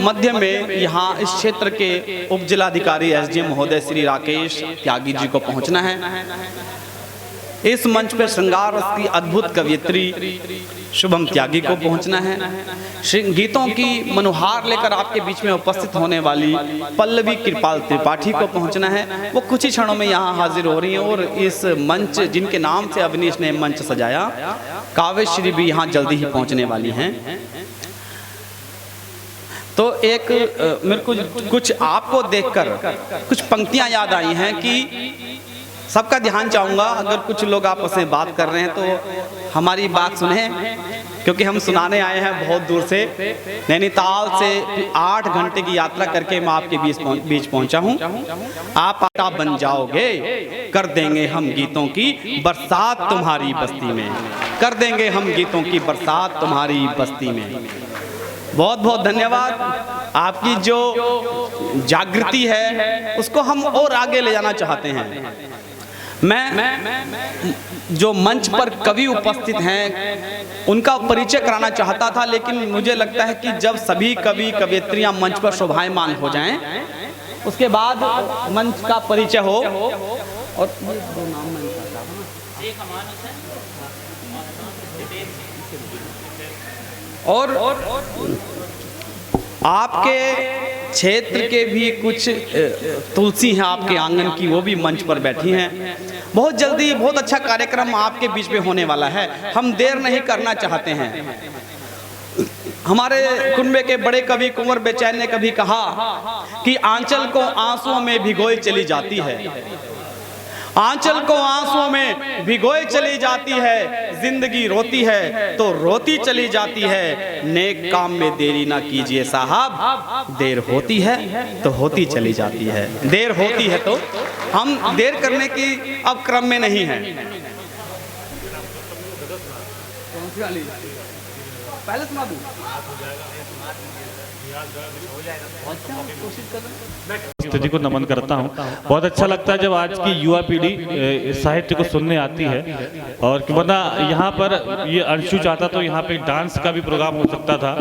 मध्य में यहाँ इस क्षेत्र के उप जिलाधिकारी एसडीएम महोदय श्री राकेश त्यागी जी को पहुँचना है। इस मंच पर श्रृंगार रस की अद्भुत कवियत्री शुभम त्यागी को पहुंचना है। गीतों की मनुहार लेकर आपके बीच में उपस्थित होने वाली पल्लवी कृपाल त्रिपाठी को पहुंचना है। वो कुछ ही क्षणों में यहाँ हाजिर हो रही हैं और इस मंच जिनके नाम से अवनीश ने मंच सजाया, काव्यश्री भी यहाँ जल्दी ही पहुंचने वाली हैं। तो एक मेरे को कुछ आपको देखकर कुछ पंक्तियां याद आई हैं कि सबका ध्यान चाहूँगा। अगर कुछ लोग आपस में बात कर रहे हैं तो हमारी बात सुने, क्योंकि हम सुनाने आए हैं बहुत दूर से। नैनीताल से 8 घंटे की यात्रा करके मैं आपके बीच पहुंचा हूं। आप आटा बन जाओगे, कर देंगे हम गीतों की बरसात तुम्हारी बस्ती में, कर देंगे हम गीतों की बरसात तुम्हारी बस्ती में। बहुत बहुत धन्यवाद। आपकी जो जागृति है उसको हम और आगे ले जाना चाहते हैं। मैं जो मंच पर कवि उपस्थित हैं उनका परिचय कराना चाहता था, लेकिन मुझे लगता है कि जब सभी कवि कवियत्रियां मंच पर शोभायमान हो जाएं उसके बाद मंच का परिचय हो। और आपके क्षेत्र के भी कुछ तुलसी हैं आपके आंगन की, वो भी मंच पर बैठी हैं। बहुत जल्दी बहुत अच्छा कार्यक्रम आपके बीच में होने वाला है, हम देर नहीं करना चाहते हैं। हमारे कुनबे के बड़े कवि कुंवर बेचैन ने कभी कहा कि आंचल को आंसुओं में भिगोई चली जाती है, आंचल को आंसुओं में भिगोए चली जाती है, जिंदगी रोती है तो रोती चली जाती है। नेक काम में देरी ना कीजिए साहब, देर होती है तो होती चली जाती है। देर होती है तो हम देर करने की अब क्रम में नहीं हैं। पहले सुना दूं। स्थिति को नमन करता हूँ। बहुत अच्छा लगता है जब आज की युवा पीढ़ी साहित्य को सुनने आती है। और वरना यहाँ पर ये अंशु चाहता तो यहाँ पे डांस का भी प्रोग्राम हो सकता था,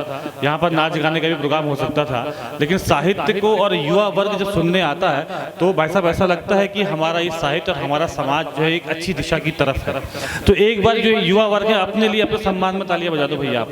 यहाँ पर नाच गाने का भी प्रोग्राम हो सकता था, लेकिन साहित्य को और युवा वर्ग जब सुनने आता है तो भाई साहब ऐसा लगता है कि हमारा ये साहित्य और हमारा समाज जो है एक अच्छी दिशा की तरफ है। तो एक बार जो युवा वर्ग है अपने लिए अपने सम्मान में तालियां बजा दो भैया आप।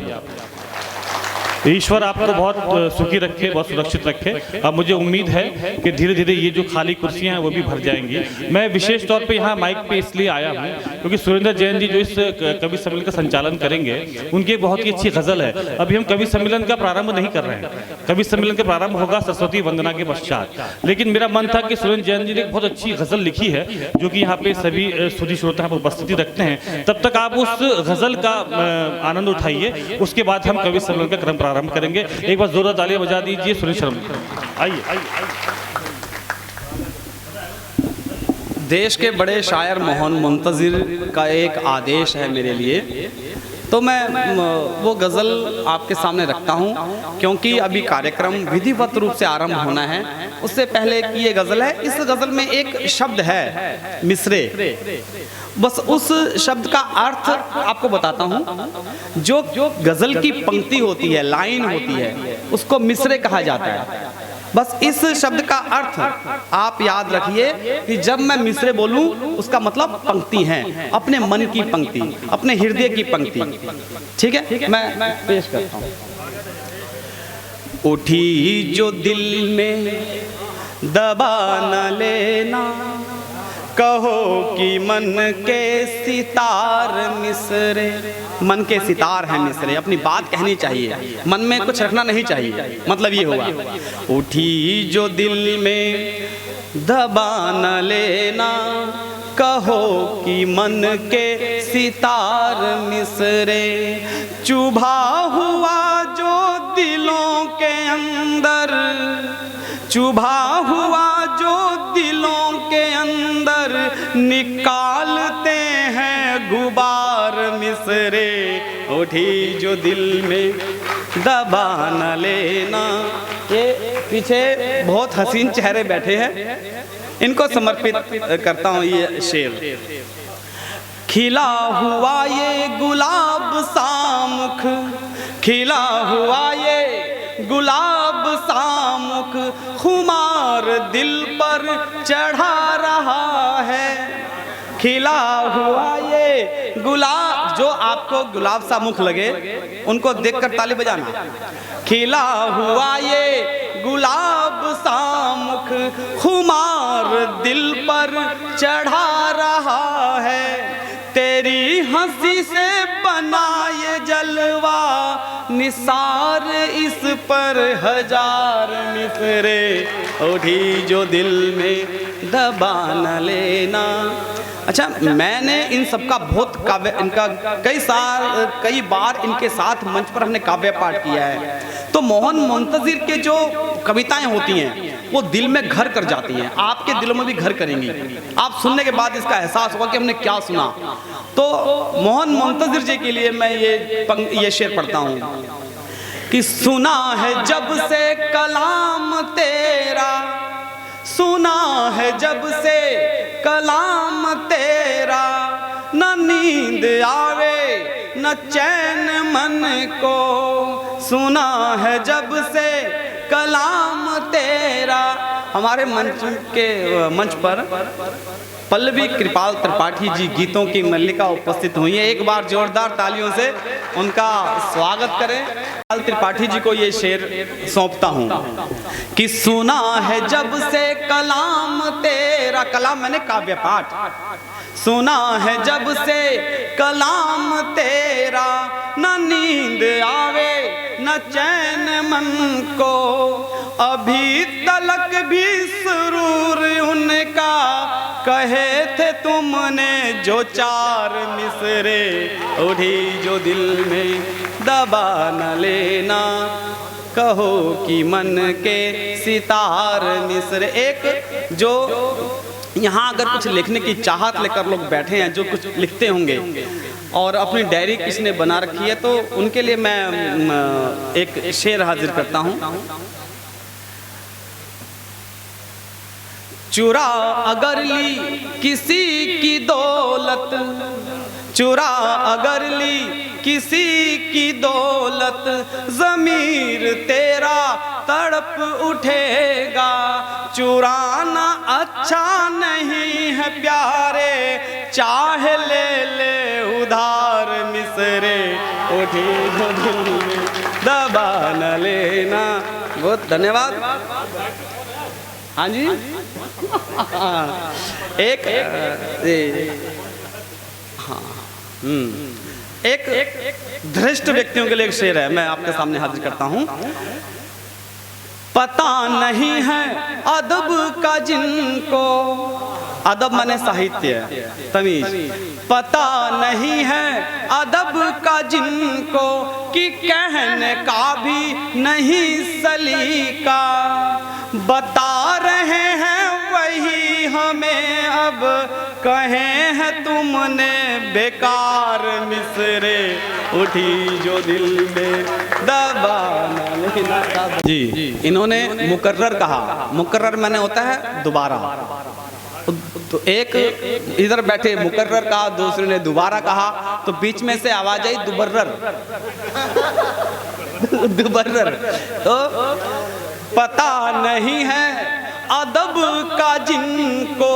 ईश्वर आपको बहुत सुखी रखे, बहुत सुरक्षित रखे। अब मुझे उम्मीद है कि धीरे धीरे ये जो खाली कुर्सियां हैं वो भी भर जाएंगी। मैं विशेष तौर पे यहाँ माइक पे इसलिए आया हूँ क्योंकि सुरेंद्र जैन जी जो इस कवि सम्मेलन का संचालन करेंगे उनकी एक बहुत ही अच्छी गज़ल है। अभी हम कवि सम्मेलन का प्रारंभ नहीं कर रहे हैं, कवि सम्मेलन का प्रारंभ होगा सरस्वती वंदना के पश्चात। लेकिन मेरा मन था कि सुरेंद्र जैन जी ने एक बहुत अच्छी गज़ल लिखी है जो कि यहाँ पे सभी सुधी श्रोता उपस्थिति रखते हैं। तब तक आप उस गज़ल का आनंद उठाइए, उसके बाद हम कवि सम्मेलन का क्रम प्रारंभ करेंगे। एक बार जोरदार तालियां बजा दीजिए सुनील शर्मा। आइए। देश के बड़े शायर मोहन मुंतजिर का एक आदेश है मेरे लिए, तो मैं वो गज़ल आपके सामने रखता हूँ क्योंकि अभी कार्यक्रम विधिवत रूप से आरंभ होना है। उससे पहले की ये गज़ल है। इस गज़ल में एक शब्द है मिसरे, बस उस शब्द का अर्थ आपको बताता हूँ। जो गज़ल की पंक्ति होती है, लाइन होती है, उसको मिसरे कहा जाता है। बस इस शब्द का अर्थ आप याद रखिए कि जब मैं मिसरे बोलूं उसका मतलब पंक्ति है, अपने मन की पंक्ति, अपने हृदय की पंक्ति। ठीक है, मैं पेश करता हूं। उठी जो दिल में दबा न लेना, कहो कि मन के सितार मिसरे। मन के सितार हैं मिसरे, अपनी बात कहनी चाहिए, मन में कुछ रखना नहीं चाहिए, मतलब ये होगा। उठी जो दिल में दबा न लेना, कहो कि मन के सितार मिसरे। चुभा हुआ जो दिलों के अंदर, चुभा हुआ जो दिलों के अंदर, निकालते हैं गुबार मिसरे। उठी जो दिल में दबा न लेना। ये पीछे बहुत हसीन चेहरे बैठे हैं, इनको समर्पित करता हूँ ये शेर। खिला हुआ ये गुलाब सा मुख, खिला हुआ ये गुलाब सा मुख खुमार दिल पर चढ़ा रहा है। खिला हुआ ये गुलाब, जो आपको गुलाब सा मुख लगे उनको देखकर ताली बजाना। खिला हुआ ये गुलाब सा मुख खुमार दिल पर चढ़ा रहा है। तेरी हंसी से बना ये जलवा निसार इस पर हजार मिसरे उठी जो दिल में दबा न लेना। अच्छा, मैंने इन सबका बहुत काव्य, इनका कई बार इनके साथ मंच पर हमने काव्य पाठ किया है। तो मोहन मुंतजिर के जो कविताएं होती हैं वो दिल में घर कर जाती हैं, आपके दिलों में भी घर करेंगी। आप सुनने के बाद इसका एहसास होगा कि हमने क्या सुना। तो मोहन मुंतजिर जी के लिए मैं ये शेर पढ़ता हूँ कि सुना है जब से कलाम तेरा, सुना है जब से कलाम तेरा, न नींद आवे न चैन मन को। सुना है जब से कलाम तेरा। हमारे मंच पर पल्लवी कृपाल त्रिपाठी जी गीतों की मल्लिका उपस्थित हुई है। एक बार जोरदार तालियों से उनका स्वागत करें। कृपाल त्रिपाठी जी को ये शेर सौंपता हूँ कि सुना है जब से कलाम तेरा, कलाम मैंने काव्य पाठ। सुना है जब से कलाम तेरा, न नींद आवे न चैन मन को। अभी तलक भी सुरूर उनका कहे थे तुमने जो चार मिसरे उठी जो दिल में दबा न लेना। कहो कि मन के सितार मिसरे। एक जो यहाँ अगर कुछ लिखने की चाहत लेकर लोग बैठे हैं, जो कुछ लिखते होंगे और अपनी डायरी किसने बना रखी है, तो उनके लिए मैं एक शेर हाजिर करता हूँ। चुरा अगर ली किसी की दौलत, चुरा अगर ली किसी की दौलत, ज़मीर तेरा तड़प उठेगा। चुराना अच्छा नहीं है प्यारे, चाहे ले ले उधार मिसरे उठी जो दिल में दबा न लेना। बहुत धन्यवाद। हाँ जी। एक धृष्ट व्यक्तियों के लिए एक शेर है, मैं आपके सामने हाजिर करता हूं। पता नहीं है अदब का जिनको, अदब माने साहित्य तमीज, पता नहीं है अदब का जिनको कि कहने का भी नहीं सलीका। बता रहे हैं वही हमें अब कहे हैं तुमने बेकार मिसरे उठी जो दिल में दबा न लेना। जी, इन्होंने मुकर्रर कहा। मुकर्रर माने होता है दोबारा। तो एक इधर बैठे मुकर्रर कहा, दूसरे ने दोबारा कहा, तो बीच में से आवाज आई दुबर्रर। दुबर्रर। तो पता नहीं है अदब का जिनको,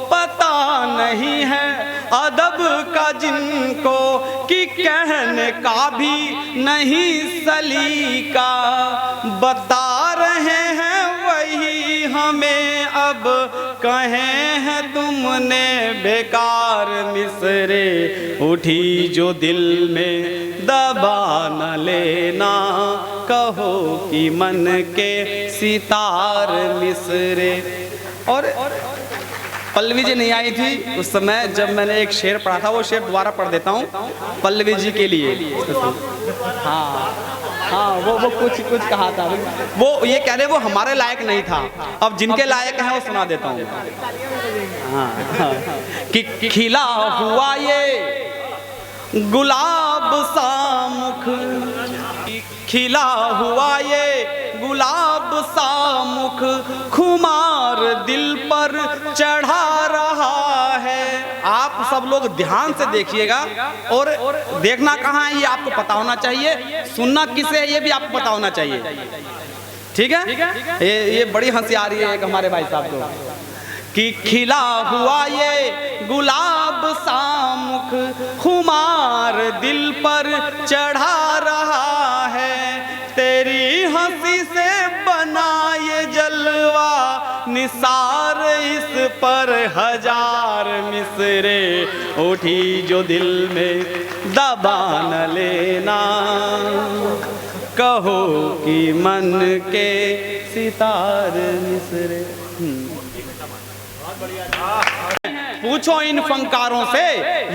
पता नहीं है अदब का जिनको कि कहने का भी नहीं सलीका। बता रहे हैं वही हमें अब कहे हैं तुमने बेकार मिसरे उठी जो दिल में दबा न लेना। कहो कि मन के सितार मिसरे। और पल्लवी जी नहीं आई थी उस समय जब मैंने एक शेर पढ़ा था, वो शेर दोबारा पढ़ देता हूँ पल्लवी जी के लिए। हाँ हाँ, वो कुछ कहा था, वो ये कह रहे वो हमारे लायक नहीं था, अब जिनके लायक है वो सुना देता हूँ। हाँ, कि खिला हुआ ये गुलाब सा मुख, खिला हुआ ये गुलाब सा मुख खुमार दिल पर चढ़ा रहा है। आप सब लोग ध्यान से देखिएगा, और देखना कहाँ है ये आपको पता होना चाहिए, सुनना किसे है ये भी आपको पता होना चाहिए। ठीक है, ये बड़ी हंसी आ रही है एक हमारे भाई साहब को कि खिला हुआ ये गुलाब सा मुख खुमार दिल पर चढ़ा रहा है, तेरी हंसी से बना ये जलवा निसार इस पर हजार मिसरे उठी जो दिल में दबा न लेना, कहो कि मन के सितार मिसरे। पूछो इन फंकारों से,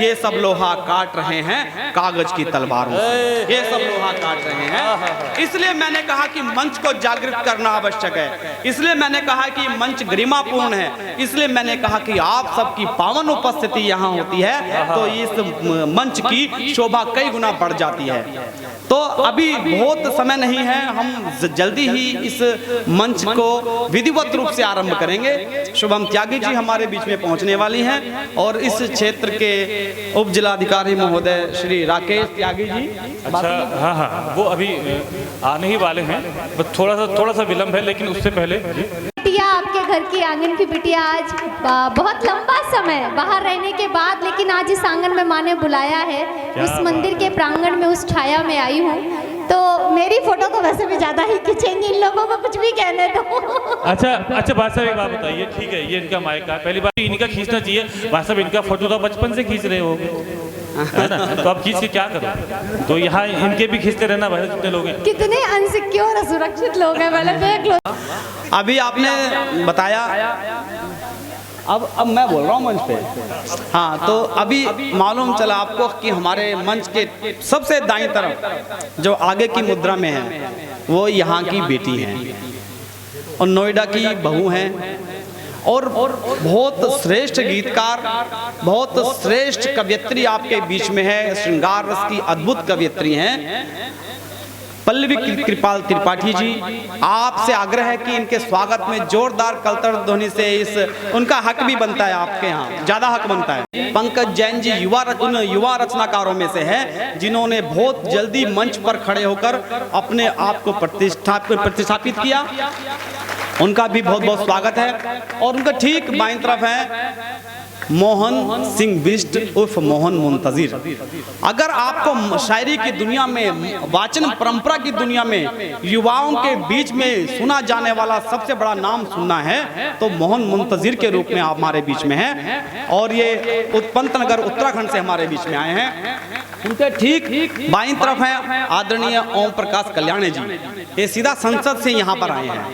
ये सब लोहा काट रहे हैं कागज की तलवारों से, ये सब लोहा काट रहे हैं। इसलिए मैंने कहा कि मंच को जागृत करना आवश्यक है, इसलिए मैंने कहा कि मंच गरिमापूर्ण है, इसलिए मैंने कहा कि आप सबकी पावन उपस्थिति यहाँ होती है तो इस मंच की शोभा कई गुना बढ़ जाती है। तो अभी बहुत समय नहीं है, हम जल्दी ही इस मंच को विधिवत रूप से आरंभ करेंगे। शुभम त्यागी जी हमारे बीच में पहुंचने वाली हैं और इस क्षेत्र के उप जिलाधिकारी महोदय श्री राकेश त्यागी जी। अच्छा, हाँ हाँ, वो अभी आने ही वाले हैं, बस थोड़ा सा विलम्ब है, लेकिन उससे पहले बिटिया, आपके घर की आंगन की बिटिया आज बहुत लंबा समय बाहर रहने के बाद, लेकिन आज इस आंगन में माँ ने बुलाया है, उस मंदिर के प्रांगण में, उस छाया में आई हूँ। तो मेरी फोटो तो वैसे भी ज्यादा ही खींचेंगी, इन लोगों को कुछ भी कहने दो। अच्छा बात साहब एक बात बताइए, ठीक है ये इनका माइक है, पहली बात इनका खींचना चाहिए। बात साहब इनका फोटो तो बचपन से खींच रहे हो, है ना, तो आप खींच के क्या करो, तो यहाँ इनके भी खींचते रहना भाई, कितने लोग हैं, कितने अनसिक्योर असुरक्षित लोग हैं, मतलब देख लो। अभी आपने बताया, अब मैं बोल रहा हूँ मंच पे। हाँ, तो अभी मालूम चला आपको कि हमारे मंच के सबसे दाईं तरफ जो आगे की मुद्रा में है वो यहाँ की बेटी हैं और नोएडा की बहू हैं, और बहुत श्रेष्ठ गीतकार, बहुत श्रेष्ठ कवियत्री आपके बीच में है, श्रृंगार रस की अद्भुत कवियत्री हैं पल्लवी कृपाल त्रिपाठी जी। आपसे आग्रह है कि इनके स्वागत में जोरदार कलतर ध्वनि से इस उनका हक भी बनता है, आपके यहाँ ज्यादा हक बनता है। पंकज जैन जी उन युवा रचनाकारों में से है जिन्होंने बहुत जल्दी मंच पर खड़े होकर अपने आप को प्रतिष्ठापित किया, उनका भी बहुत बहुत स्वागत है। और उनका ठीक बाईं तरफ है मोहन सिंह बिष्ट उर्फ मोहन मुंतजिर। अगर आपको शायरी की दुनिया में, वाचन परंपरा की दुनिया में युवाओं के बीच में सुना जाने वाला सबसे बड़ा नाम सुनना है तो मोहन मुंतजिर के रूप में आप हमारे बीच में हैं, और ये पंतनगर उत्तराखंड से हमारे बीच में आए हैं। उनके ठीक बाईं तरफ है आदरणीय ओम प्रकाश कल्याणी जी, ये सीधा संसद से यहाँ पर आए हैं,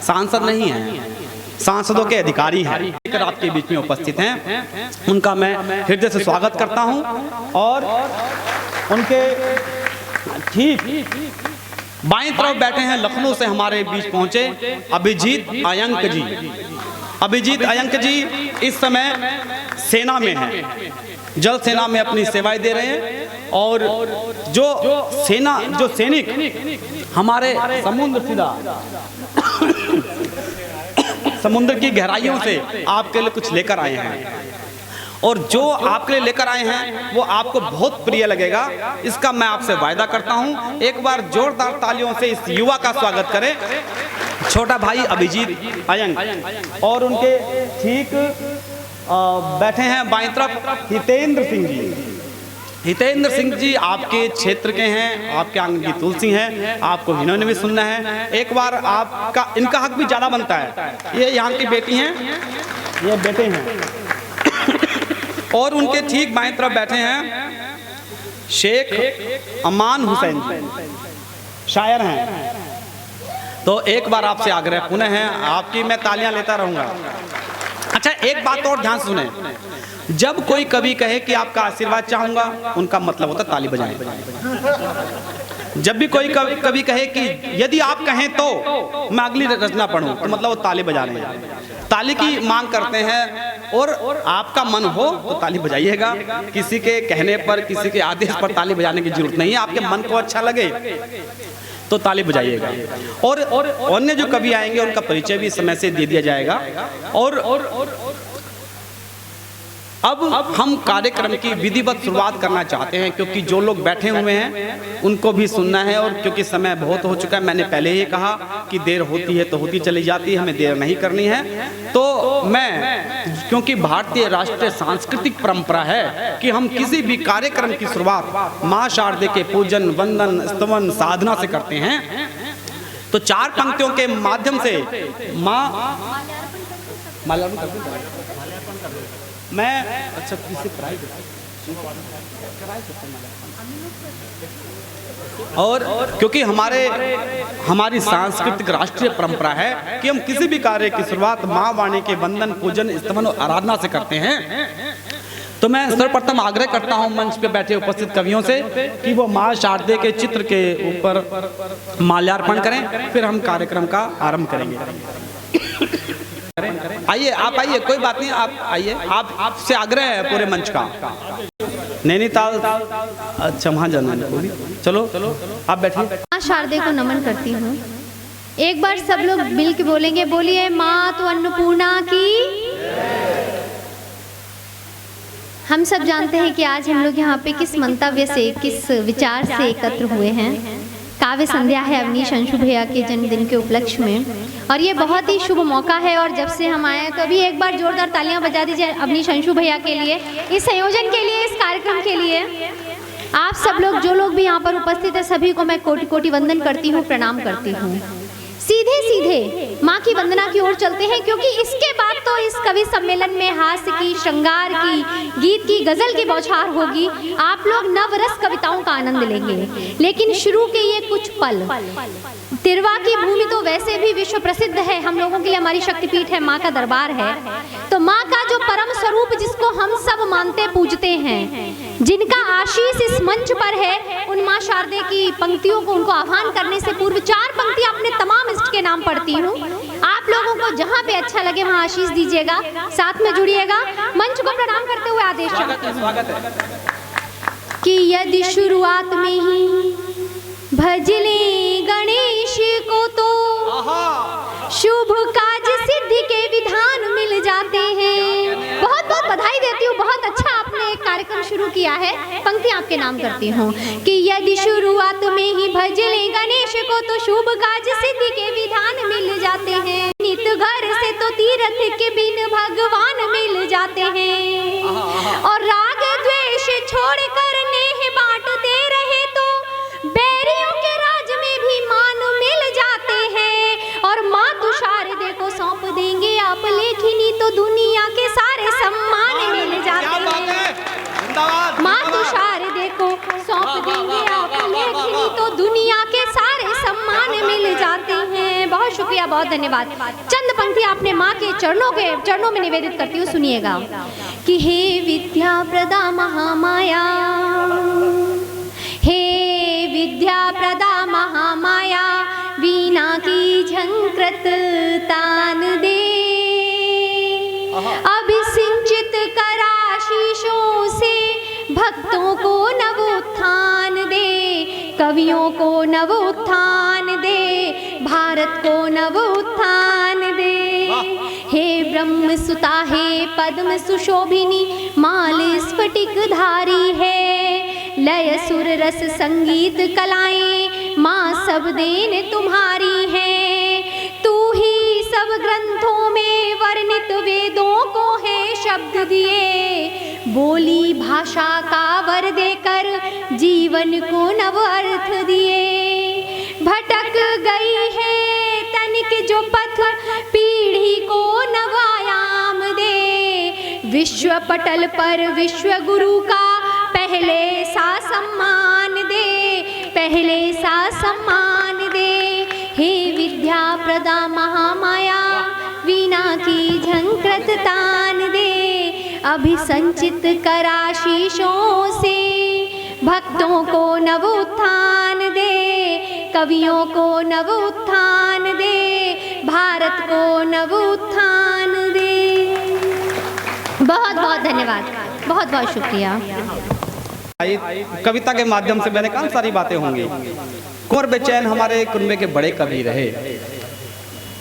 सांसद नहीं है, सांसदों के अधिकारी हैं, आपके बीच में उपस्थित हैं। उनका मैं हृदय से स्वागत करता हूं। और उनके ठीक बाईं तरफ बैठे हैं लखनऊ से हमारे बीच पहुंचे अभिजीत अयंक जी। अभिजीत अयंक जी इस समय सेना में हैं, जल सेना में अपनी सेवाएं दे रहे हैं, और जो सैनिक हमारे समुद्र की गहराइयों से आपके लिए कुछ लेकर आए हैं, और जो आपके लिए लेकर आए हैं वो आपको बहुत प्रिय लगेगा, इसका मैं आपसे वायदा करता हूं। एक बार जोरदार तालियों से इस युवा का स्वागत करें, छोटा भाई अभिजीत अयंक। और उनके ठीक बैठे हैं बाईं तरफ हितेंद्र सिंह जी। हितेंद्र सिंह जी आपके क्षेत्र के हैं, आपके आंगन की तुलसी हैं, आपको इन्होंने भी सुनना है। एक बार आपका इनका हक भी ज़्यादा बनता है। ये यहाँ की बेटी हैं, ये बेटे हैं, और उनके ठीक बाईं तरफ बैठे हैं शेख अमान हुसैन जी, शायर हैं। तो एक बार आपसे आग्रह पुनः है, आपकी मैं तालियां लेता रहूँगा। अच्छा, एक बात और ध्यान से सुने, जब कोई कवि कहे कि आपका आशीर्वाद चाहूंगा, उनका मतलब होता ताली बजाएं। जब भी कोई कवि कहे कि यदि आप कहें तो मैं अगली रचना पढ़ूं, तो मतलब वो ताली बजा रहे हैं, ताली की मांग करते हैं। और आपका मन हो तो ताली बजाइएगा, किसी के कहने पर, किसी के आदेश पर ताली बजाने की जरूरत नहीं है। आपके मन को अच्छा लगे तो ताली बजाइएगा। और अन्य जो कवि आएंगे उनका परिचय भी समय से दे दिया जाएगा। अब हम कार्यक्रम की विधिवत शुरुआत करना चाहते हैं, क्योंकि जो लोग बैठे हुए हैं उनको भी सुनना है, और क्योंकि समय बहुत हो चुका है। मैंने पहले ही कहा कि देर होती है तो होती चली जाती है, हमें देर नहीं करनी है। तो मैं, क्योंकि भारतीय राष्ट्रीय सांस्कृतिक परंपरा है कि हम किसी भी कार्यक्रम की शुरुआत माँ शारदे के पूजन, वंदन, स्तवन, साधना से करते हैं, तो 4 पंक्तियों के माध्यम से माल्यार्पण करते हैं। मैं अच्छा किसी प्राइज और क्योंकि हमारी सांस्कृतिक राष्ट्रीय परंपरा है कि हम किसी भी कार्य की शुरुआत माँ वाणी के वंदन, पूजन, स्तवन और आराधना से करते हैं। तो मैं सर्वप्रथम आग्रह करता हूं मंच पे बैठे उपस्थित कवियों से कि वो माँ शारदे के चित्र के ऊपर माल्यार्पण करें, फिर हम कार्यक्रम का आरंभ करेंगे। आइए, आप आइए, कोई बात नहीं, आप आइए, आपसे आग्रह है पूरे मंच का। नैनीताल, अच्छा वहाँ जाना है, चलो आप बैठिए। माँ शारदे को नमन करती हूँ। एक बार सब लोग मिल के बोलेंगे, बोलिए माँ तो अन्नपूर्णा की। हम सब जानते हैं कि आज हम लोग यहाँ पे किस मंतव्य से, किस विचार से एकत्र हुए हैं। काव्य संध्या है अवनीश अंशु भैया के जन्मदिन के उपलक्ष्य में, और ये बहुत ही शुभ मौका है। और जब से हम आए हैं तो अभी एक बार जोरदार तालियां बजा दीजिए अवनीश अंशु भैया के लिए, इस संयोजन के लिए, इस कार्यक्रम के लिए। आप सब लोग, जो लोग भी यहाँ पर उपस्थित है, सभी को मैं कोटि कोटि वंदन करती हूँ, प्रणाम करती हूँ। सीधे सीधे माँ की वंदना की ओर चलते हैं, क्योंकि इसके बाद तो इस कवि सम्मेलन में हास्य की, श्रृंगार की, गीत की, गजल की बौछार होगी। आप लोग नवरस कविताओं का आनंद लेंगे। लेकिन शुरू के ये कुछ पल, तिरवा की भूमि तो वैसे भी विश्व प्रसिद्ध है, हम लोगों के लिए हमारी शक्तिपीठ है, माँ का दरबार है। तो माँ का जो परम स्वरूप, जिसको हम सब मानते पूजते हैं, जिनका आशीष इस मंच पर है, उन माँ शारदे की पंक्तियों को, उनको आह्वान करने से पूर्व 4 पंक्तियां अपने तमाम इष्ट के नाम पढ़ती हूँ। आप लोगों को जहाँ पे अच्छा लगे वहाँ आशीष दीजिएगा, साथ में जुड़िएगा। मंच को प्रणाम करते हुए आदेश स्वागत है कि यदि शुरुआत में ही भजले गणेश को तो शुभ काज सिद्धि के विधान मिल जाते हैं। बहुत बहुत बधाई देती हूँ, बहुत अच्छा आपने एक कार्यक्रम शुरू किया है। पंक्ति आपके नाम करती हूँ कि यदि शुरुआत में ही भजले गणेश को तो शुभ काज सिद्धि के विधान मिल जाते हैं। नित घर से तो तीर्थ के बिन भगवान मिल जाते हैं, और राग द्वेष छोड़ कर नेह बांटते रहे तो बैरियों के राज में भी मान मिल जाते हैं। और माँ तो शारदे को सौंप देंगे आप लेखिनी तो दुनिया के सारे सम्मान मिल जाते हैं। माँ तो शारदे को सौंप देंगे आप लेखिनी तो दुनिया के सारे सम्मान मिल जाते हैं। बहुत शुक्रिया, बहुत धन्यवाद। चंद पंक्ति आपने माँ के चरणों में निवेदित करती हूँ, सुनिएगा कि हे विद्या प्रदा महामाया, हे विद्या प्रदा महामाया, वीणा की झंकृत तान दे, अभिसिंचित कर आशीषों से भक्तों को नवोत्थान दे, कवियों को नवोत्थान दे, भारत को नवोत्थान दे। हे ब्रह्म सुता, हे पद्म सुशोभिनी, माल स्फटिक धारी है, लय सुर रस संगीत कलाएं माँ सब देन तुम्हारी है। तू ही सब ग्रंथों में वर्णित वेदों को है शब्द दिए, बोली भाषा का वर देकर जीवन को नव अर्थ दिए। भटक गई है तनिक जो पथ, पीढ़ी को नवायाम दे, विश्व पटल पर विश्व गुरु का पहले सा सम्मान दे, पहले सा सम्मान दे। हे विद्या प्रदा महामाया, वीणा की झंकृत तान दे, अभिसंचित कर आशीषों से भक्तों को नवोत्थान दे, कवियों को नवोत्थान दे, भारत को नवोत्थान दे। बहुत बहुत धन्यवाद, बहुत बहुत शुक्रिया। कविता के माध्यम से मैंने कहा सारी बातें होंगी। कुंवर बेचैन हमारे कुनबे के बड़े कवि रहे,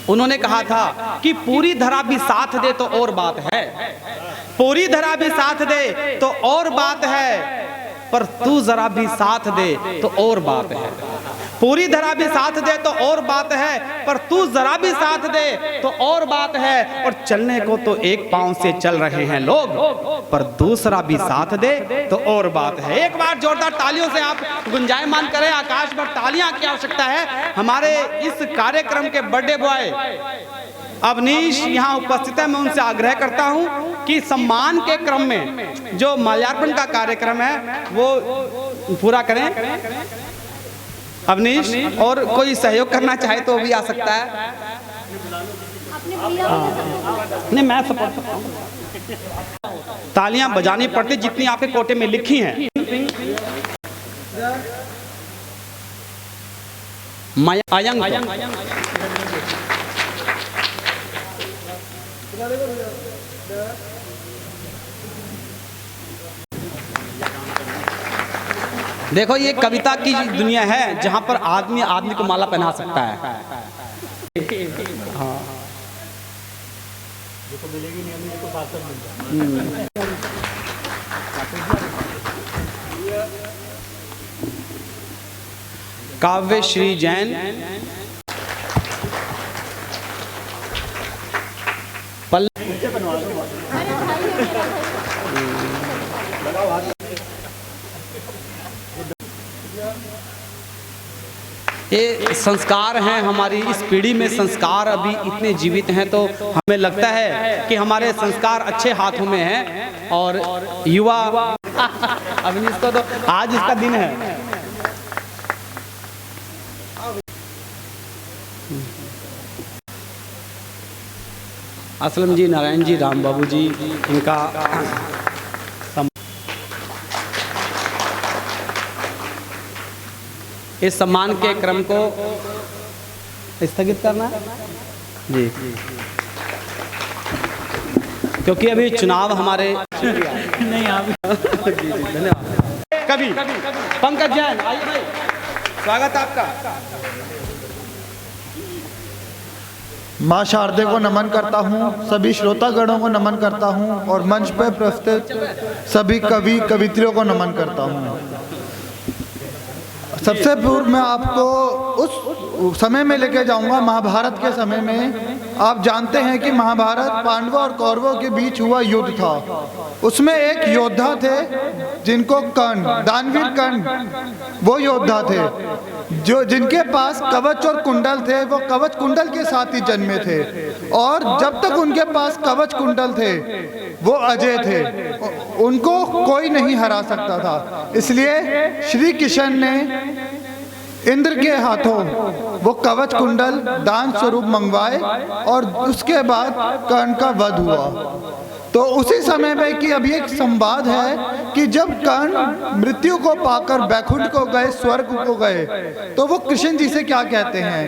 उन्होंने कहा था कि पूरी धरा भी साथ दे तो और बात है, पूरी धरा भी साथ दे तो और बात है, पर तू जरा भी साथ दे तो और बात है। पूरी धरा भी साथ दे तो और बात है, पर तू जरा भी साथ दे तो और बात है। और चलने को तो एक पांव से चल रहे हैं लोग, पर दूसरा भी साथ दे तो और बात है। एक बार जोरदार तालियों से आप गुंजायमान करें, आकाश भर तालियां की आवश्यकता है। हमारे इस कार्यक्रम के बर्थडे बॉय अवनीश यहाँ उपस्थित है। मैं उनसे आग्रह करता हूँ कि सम्मान के क्रम में जो माल्यार्पण का कार्यक्रम है वो पूरा करें। अवनीश, और कोई सहयोग करना चाहे तो भी आ सकता है। नहीं, मैं सपोर्ट करता हूं। तालियां बजानी पड़ती जितनी आपके कोटे में लिखी हैं। देखो, ये कविता की दुनिया है जहां पर आदमी आदमी को माला पहना सकता है। हाँ, काव्य श्री जैन, ये संस्कार हैं हमारी इस पीढ़ी में। संस्कार अभी इतने जीवित हैं तो हमें लगता है कि हमारे संस्कार अच्छे हाथों में हैं। और युवा अभी इसको तो आज इसका दिन है। असलम जी, नारायण जी, राम बाबू जी, इनका इस सम्मान के क्रम को स्थगित करना है जी, क्योंकि अभी चुनाव हमारे नहीं। आप धन्यवाद। कवि पंकज जैन, आइए भाई, स्वागत है आपका। माँ शारदे को नमन करता हूँ, सभी श्रोतागणों को नमन करता हूँ और मंच पर प्रस्तुत सभी कवि कवित्रियों को नमन करता हूँ। सबसे पूर्व मैं आपको उस समय में लेके जाऊंगा, महाभारत के समय में। आप जानते हैं कि महाभारत पांडवों और कौरवों के बीच हुआ युद्ध था। उसमें एक योद्धा थे जिनको कर्ण, दानवीर कर्ण, वो योद्धा थे जो जिनके पास कवच और कुंडल थे। वो कवच कुंडल के साथ ही जन्मे थे और जब तक उनके पास कवच कुंडल थे वो अजय थे, उनको कोई नहीं हरा सकता था। इसलिए श्री कृष्ण ने इंद्र के हाथों वो कवच कुंडल दान स्वरूप मंगवाए और उसके बाद कर्ण का वध हुआ। तो उसी समय में कि अभी एक संवाद है कि जब कर्ण मृत्यु को पाकर बैकुंठ को गए, स्वर्ग को गए, तो वो कृष्ण जी से क्या कहते हैं,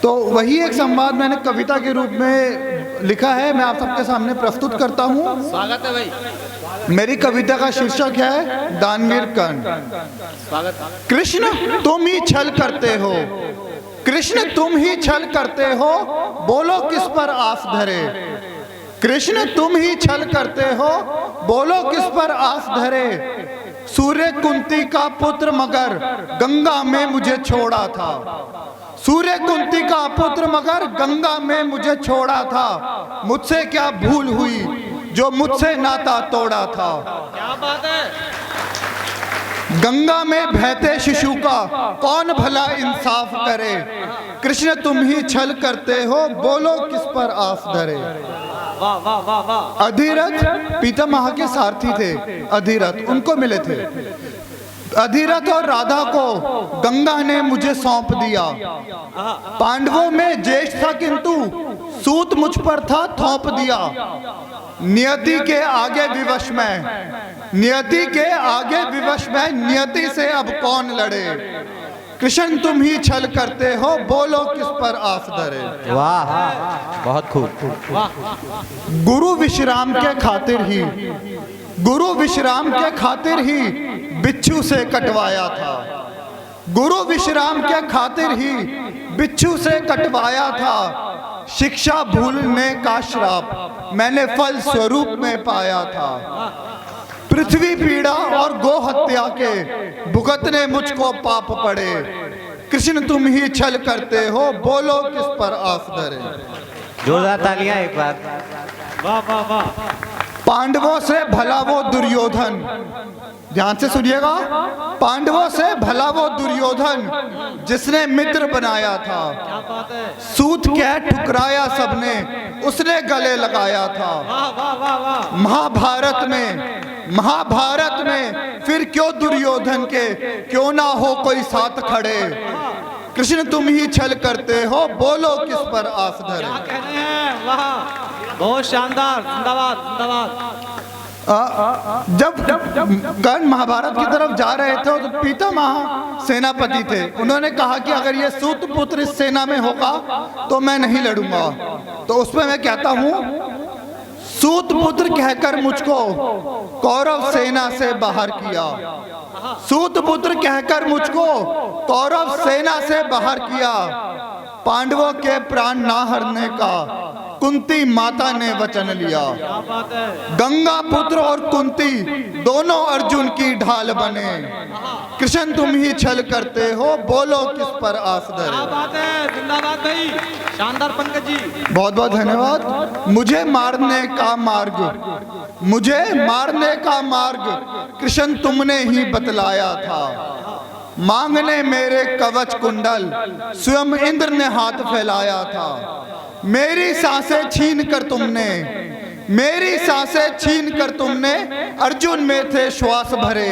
तो वही एक संवाद मैंने कविता के रूप में लिखा है। मैं आप सबके सामने प्रस्तुत करता हूँ। स्वागत है भाई। मेरी कविता का शीर्षक है दानवीर कर्ण। कृष्ण तुम ही छल करते हो, कृष्ण तुम ही छल करते हो, बोलो किस पर आस धरे। कृष्ण तुम ही छल करते हो, बोलो किस पर आस धरे। सूर्य कुंती का पुत्र मगर गंगा में मुझे छोड़ा था। सूर्य कुंती का पुत्र मगर गंगा में मुझे छोड़ा था। मुझसे क्या भूल हुई जो मुझसे नाता तोड़ा था। क्या बात है। गंगा में बहते शिशु का कौन भला इंसाफ करे। कृष्ण तुम ही छल करते हो, बोलो किस पर आस धरे। वाह वाह वाह वाह। अधिरथ पितामह के सारथी थे, अधिरथ उनको मिले थे। अधिरथ और राधा को गंगा ने मुझे सौंप दिया। पांडवों में ज्येष्ठ था किंतु सूत मुझ पर था थोप दिया। नियति के आगे विवश में, नियति के आगे विवश में, नियति से अब कौन लड़े। कृष्ण तुम ही छल करते हो, बोलो किस पर आस धरे। वाह, बहुत खूब। गुरु विश्राम के खातिर ही, गुरु विश्राम के खातिर ही बिच्छू से कटवाया था। गुरु विश्राम के खातिर ही बिच्छू से कटवाया था। शिक्षा भूलने का श्राप मैंने फल स्वरूप में पाया था। पृथ्वी पीड़ा और गो हत्या के भुगतने मुझको पाप पड़े। कृष्ण तुम ही छल करते हो, बोलो किस पर आस धरे। जोरदार तालियां एक बार। वाह वाह वाह। पांडवों से भला वो दुर्योधन, ध्यान से सुनिएगा, पांडवों से भला वो दुर्योधन जिसने मित्र बनाया था। सूत कह ठुकराया सबने, उसने गले लगाया था। महाभारत में फिर क्यों दुर्योधन के क्यों ना हो कोई साथ खड़े। कृष्ण तुम ही छल करते हो, बोलो किस पर आस धरे। बहुत शानदार, जिंदाबाद जिंदाबाद। जब कर्ण महाभारत की तरफ जा रहे थे तो पितामह सेनापति थे, उन्होंने कहा कि अगर ये सूत पुत्र इस सेना में होगा तो मैं नहीं लड़ूंगा। तो उसमें मैं कहता हूं, सूत पुत्र कहकर मुझको कौरव सेना से बाहर किया। सूत पुत्र कहकर मुझको कौरव सेना से बाहर किया। पांडवों के प्राण ना हरने का कुंती माता ने वचन लिया। गंगा पुत्र और कुंती दोनों अर्जुन की ढाल बने। कृष्ण तुम ही छल करते हो, बोलो किस पर आस धरे। जिंदाबाद भाई, शानदार पंकज जी, बहुत बहुत धन्यवाद। मुझे मारने का मार्ग कृष्ण तुमने ही बतलाया था। मांगने मेरे कवच कुंडल स्वयं इंद्र ने हाथ फैलाया था। मेरी सांसें छीन कर तुमने अर्जुन में थे श्वास भरे।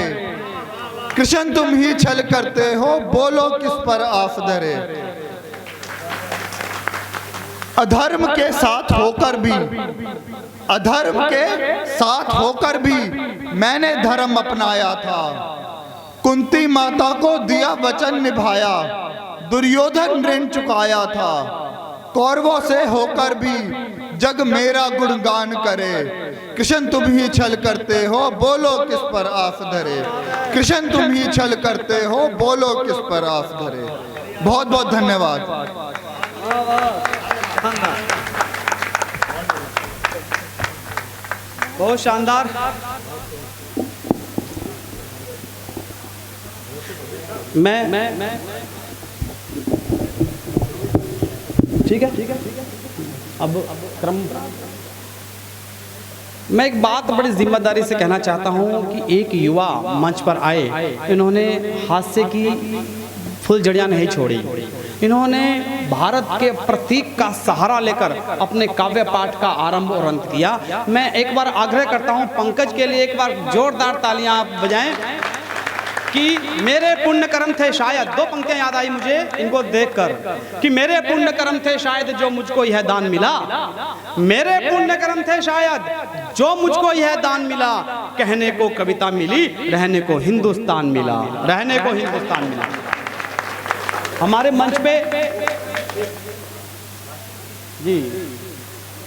कृष्ण तुम ही छल करते हो, बोलो किस पर आस धरे। अधर्म के साथ होकर भी मैंने धर्म अपनाया था। कुंती माता को दिया वचन निभाया, दुर्योधन ऋण चुकाया था। कौरवों से होकर भी जग मेरा गुणगान करे। कृष्ण तुम ही छल करते हो, बोलो किस पर आस धरे। कृष्ण तुम ही छल करते हो, बोलो किस पर आस धरे। बहुत बहुत धन्यवाद। बहुत शानदार। मैं ठीक है। अब क्रम, मैं एक बात बड़ी जिम्मेदारी से कहना चाहता हूं कि एक युवा मंच पर आए, इन्होंने हास्य की फुलझड़ियां नहीं छोड़ी। इन्होंने भारत के प्रतीक का सहारा लेकर अपने काव्य पाठ का आरंभ और अंत किया। मैं एक बार आग्रह करता हूं पंकज के लिए एक बार जोरदार तालियां आप बजाएं कि मेरे पुण्य कर्म थे शायद, दो पंक्तियां याद आई मुझे इनको देखकर, कि मेरे पुण्य कर्म थे शायद जो मुझको यह दान मिला। मेरे पुण्य कर्म थे शायद जो मुझको यह दान मिला। कहने को कविता मिली, रहने को हिंदुस्तान मिला। रहने को हिंदुस्तान मिला। हमारे मंच पे जी,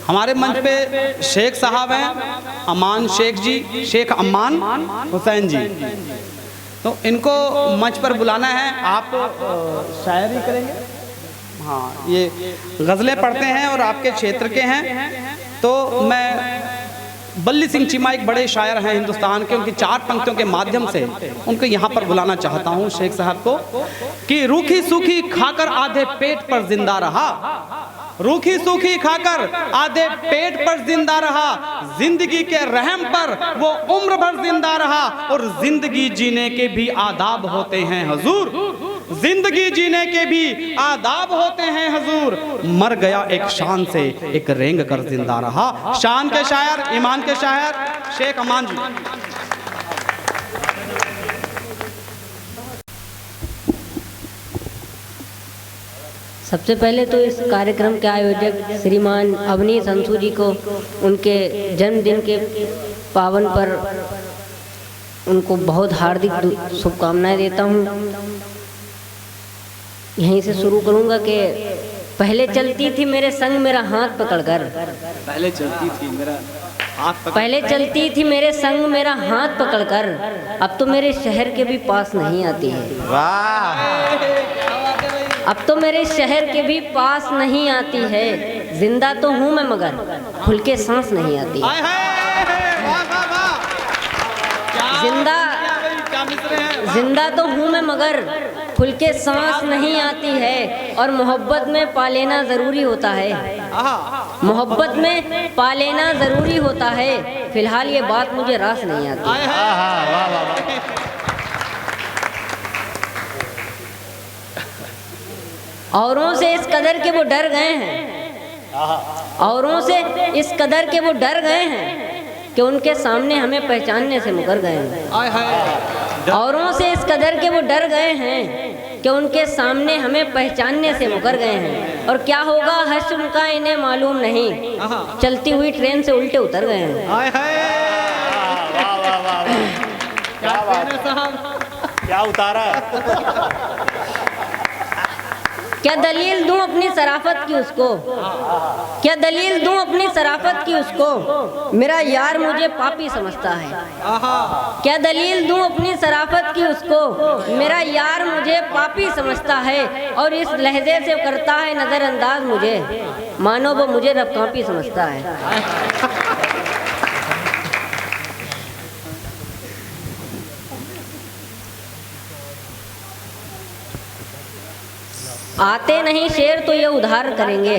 हमारे मंच पे शेख साहब हैं, अमान शेख जी, शेख अमान हुसैन जी। तो इनको मंच पर बुलाना है। आप शायरी करेंगे? हाँ, ये गज़लें पढ़ते हैं और आपके क्षेत्र के हैं। तो मैं बल्ली सिंह चीमा एक बड़े शायर हैं हिंदुस्तान के, उनकी 4 पंक्तियों के माध्यम से उनको यहाँ पर बुलाना चाहता हूँ शेख साहब को, कि रूखी सूखी खाकर आधे पेट पर जिंदा रहा। रूखी सूखी खाकर आधे पेट पर जिंदा रहा। जिंदगी के रहम पर वो उम्र भर जिंदा रहा। और जिंदगी जीने के भी आदाब होते हैं हुजूर। जिंदगी जीने के भी आदाब होते हैं हुजूर। मर गया एक शान से, एक रेंग कर जिंदा रहा। शान के शायर, ईमान के शायर शेख अमान जी। सबसे पहले तो इस कार्यक्रम के आयोजक श्रीमान अवनीश अंशु जी को उनके जन्मदिन के पावन पर उनको बहुत हार्दिक शुभकामनाएं देता हूं। यहीं से शुरू करूंगा कि पहले चलती थी मेरे संग मेरा हाथ पकड़कर। पहले चलती थी मेरा पहले चलती थी मेरे संग मेरा हाथ पकड़कर। अब तो मेरे शहर के भी पास नहीं आती है। वाह, अब तो मेरे शहर के भी पास नहीं आती है। जिंदा तो हूँ मैं मगर खुल के सांस नहीं आती। हाय हाय, वाह वाह वाह, क्या जिंदा क्या मिसरे हैं। जिंदा तो हूँ मैं मगर खुल के सांस नहीं आती है, और मोहब्बत में पा लेना ज़रूरी होता है। मोहब्बत में पा लेना ज़रूरी होता है, फिलहाल ये बात मुझे रास नहीं आती। हाय हाय, औरों से इस कदर के वो डर गए हैं, औरों से इस कदर के वो डर गए हैं कि उनके सामने हमें पहचानने से मुकर गए हैं। हाय हाय, औरों से इस कदर के वो डर गए हैं कि उनके सामने हमें पहचानने से मुकर गए हैं, और क्या होगा हश्र उनका इन्हें मालूम नहीं, चलती हुई ट्रेन से उल्टे उतर गए हैं। हाय हाय, वाह वाह वाह, क्या बात है साहब, क्या उतारा है। क्या दलील दूं अपनी शराफत की उसको, क्या दलील दूं अपनी शराफत की उसको, मेरा यार मुझे पापी समझता है। क्या दलील दूं अपनी शराफत की उसको, मेरा यार मुझे पापी समझता है, और इस लहजे से करता है नज़रअंदाज मुझे, मानो वो मुझे रब कापी समझता है। आते नहीं शेर तो ये उधार करेंगे,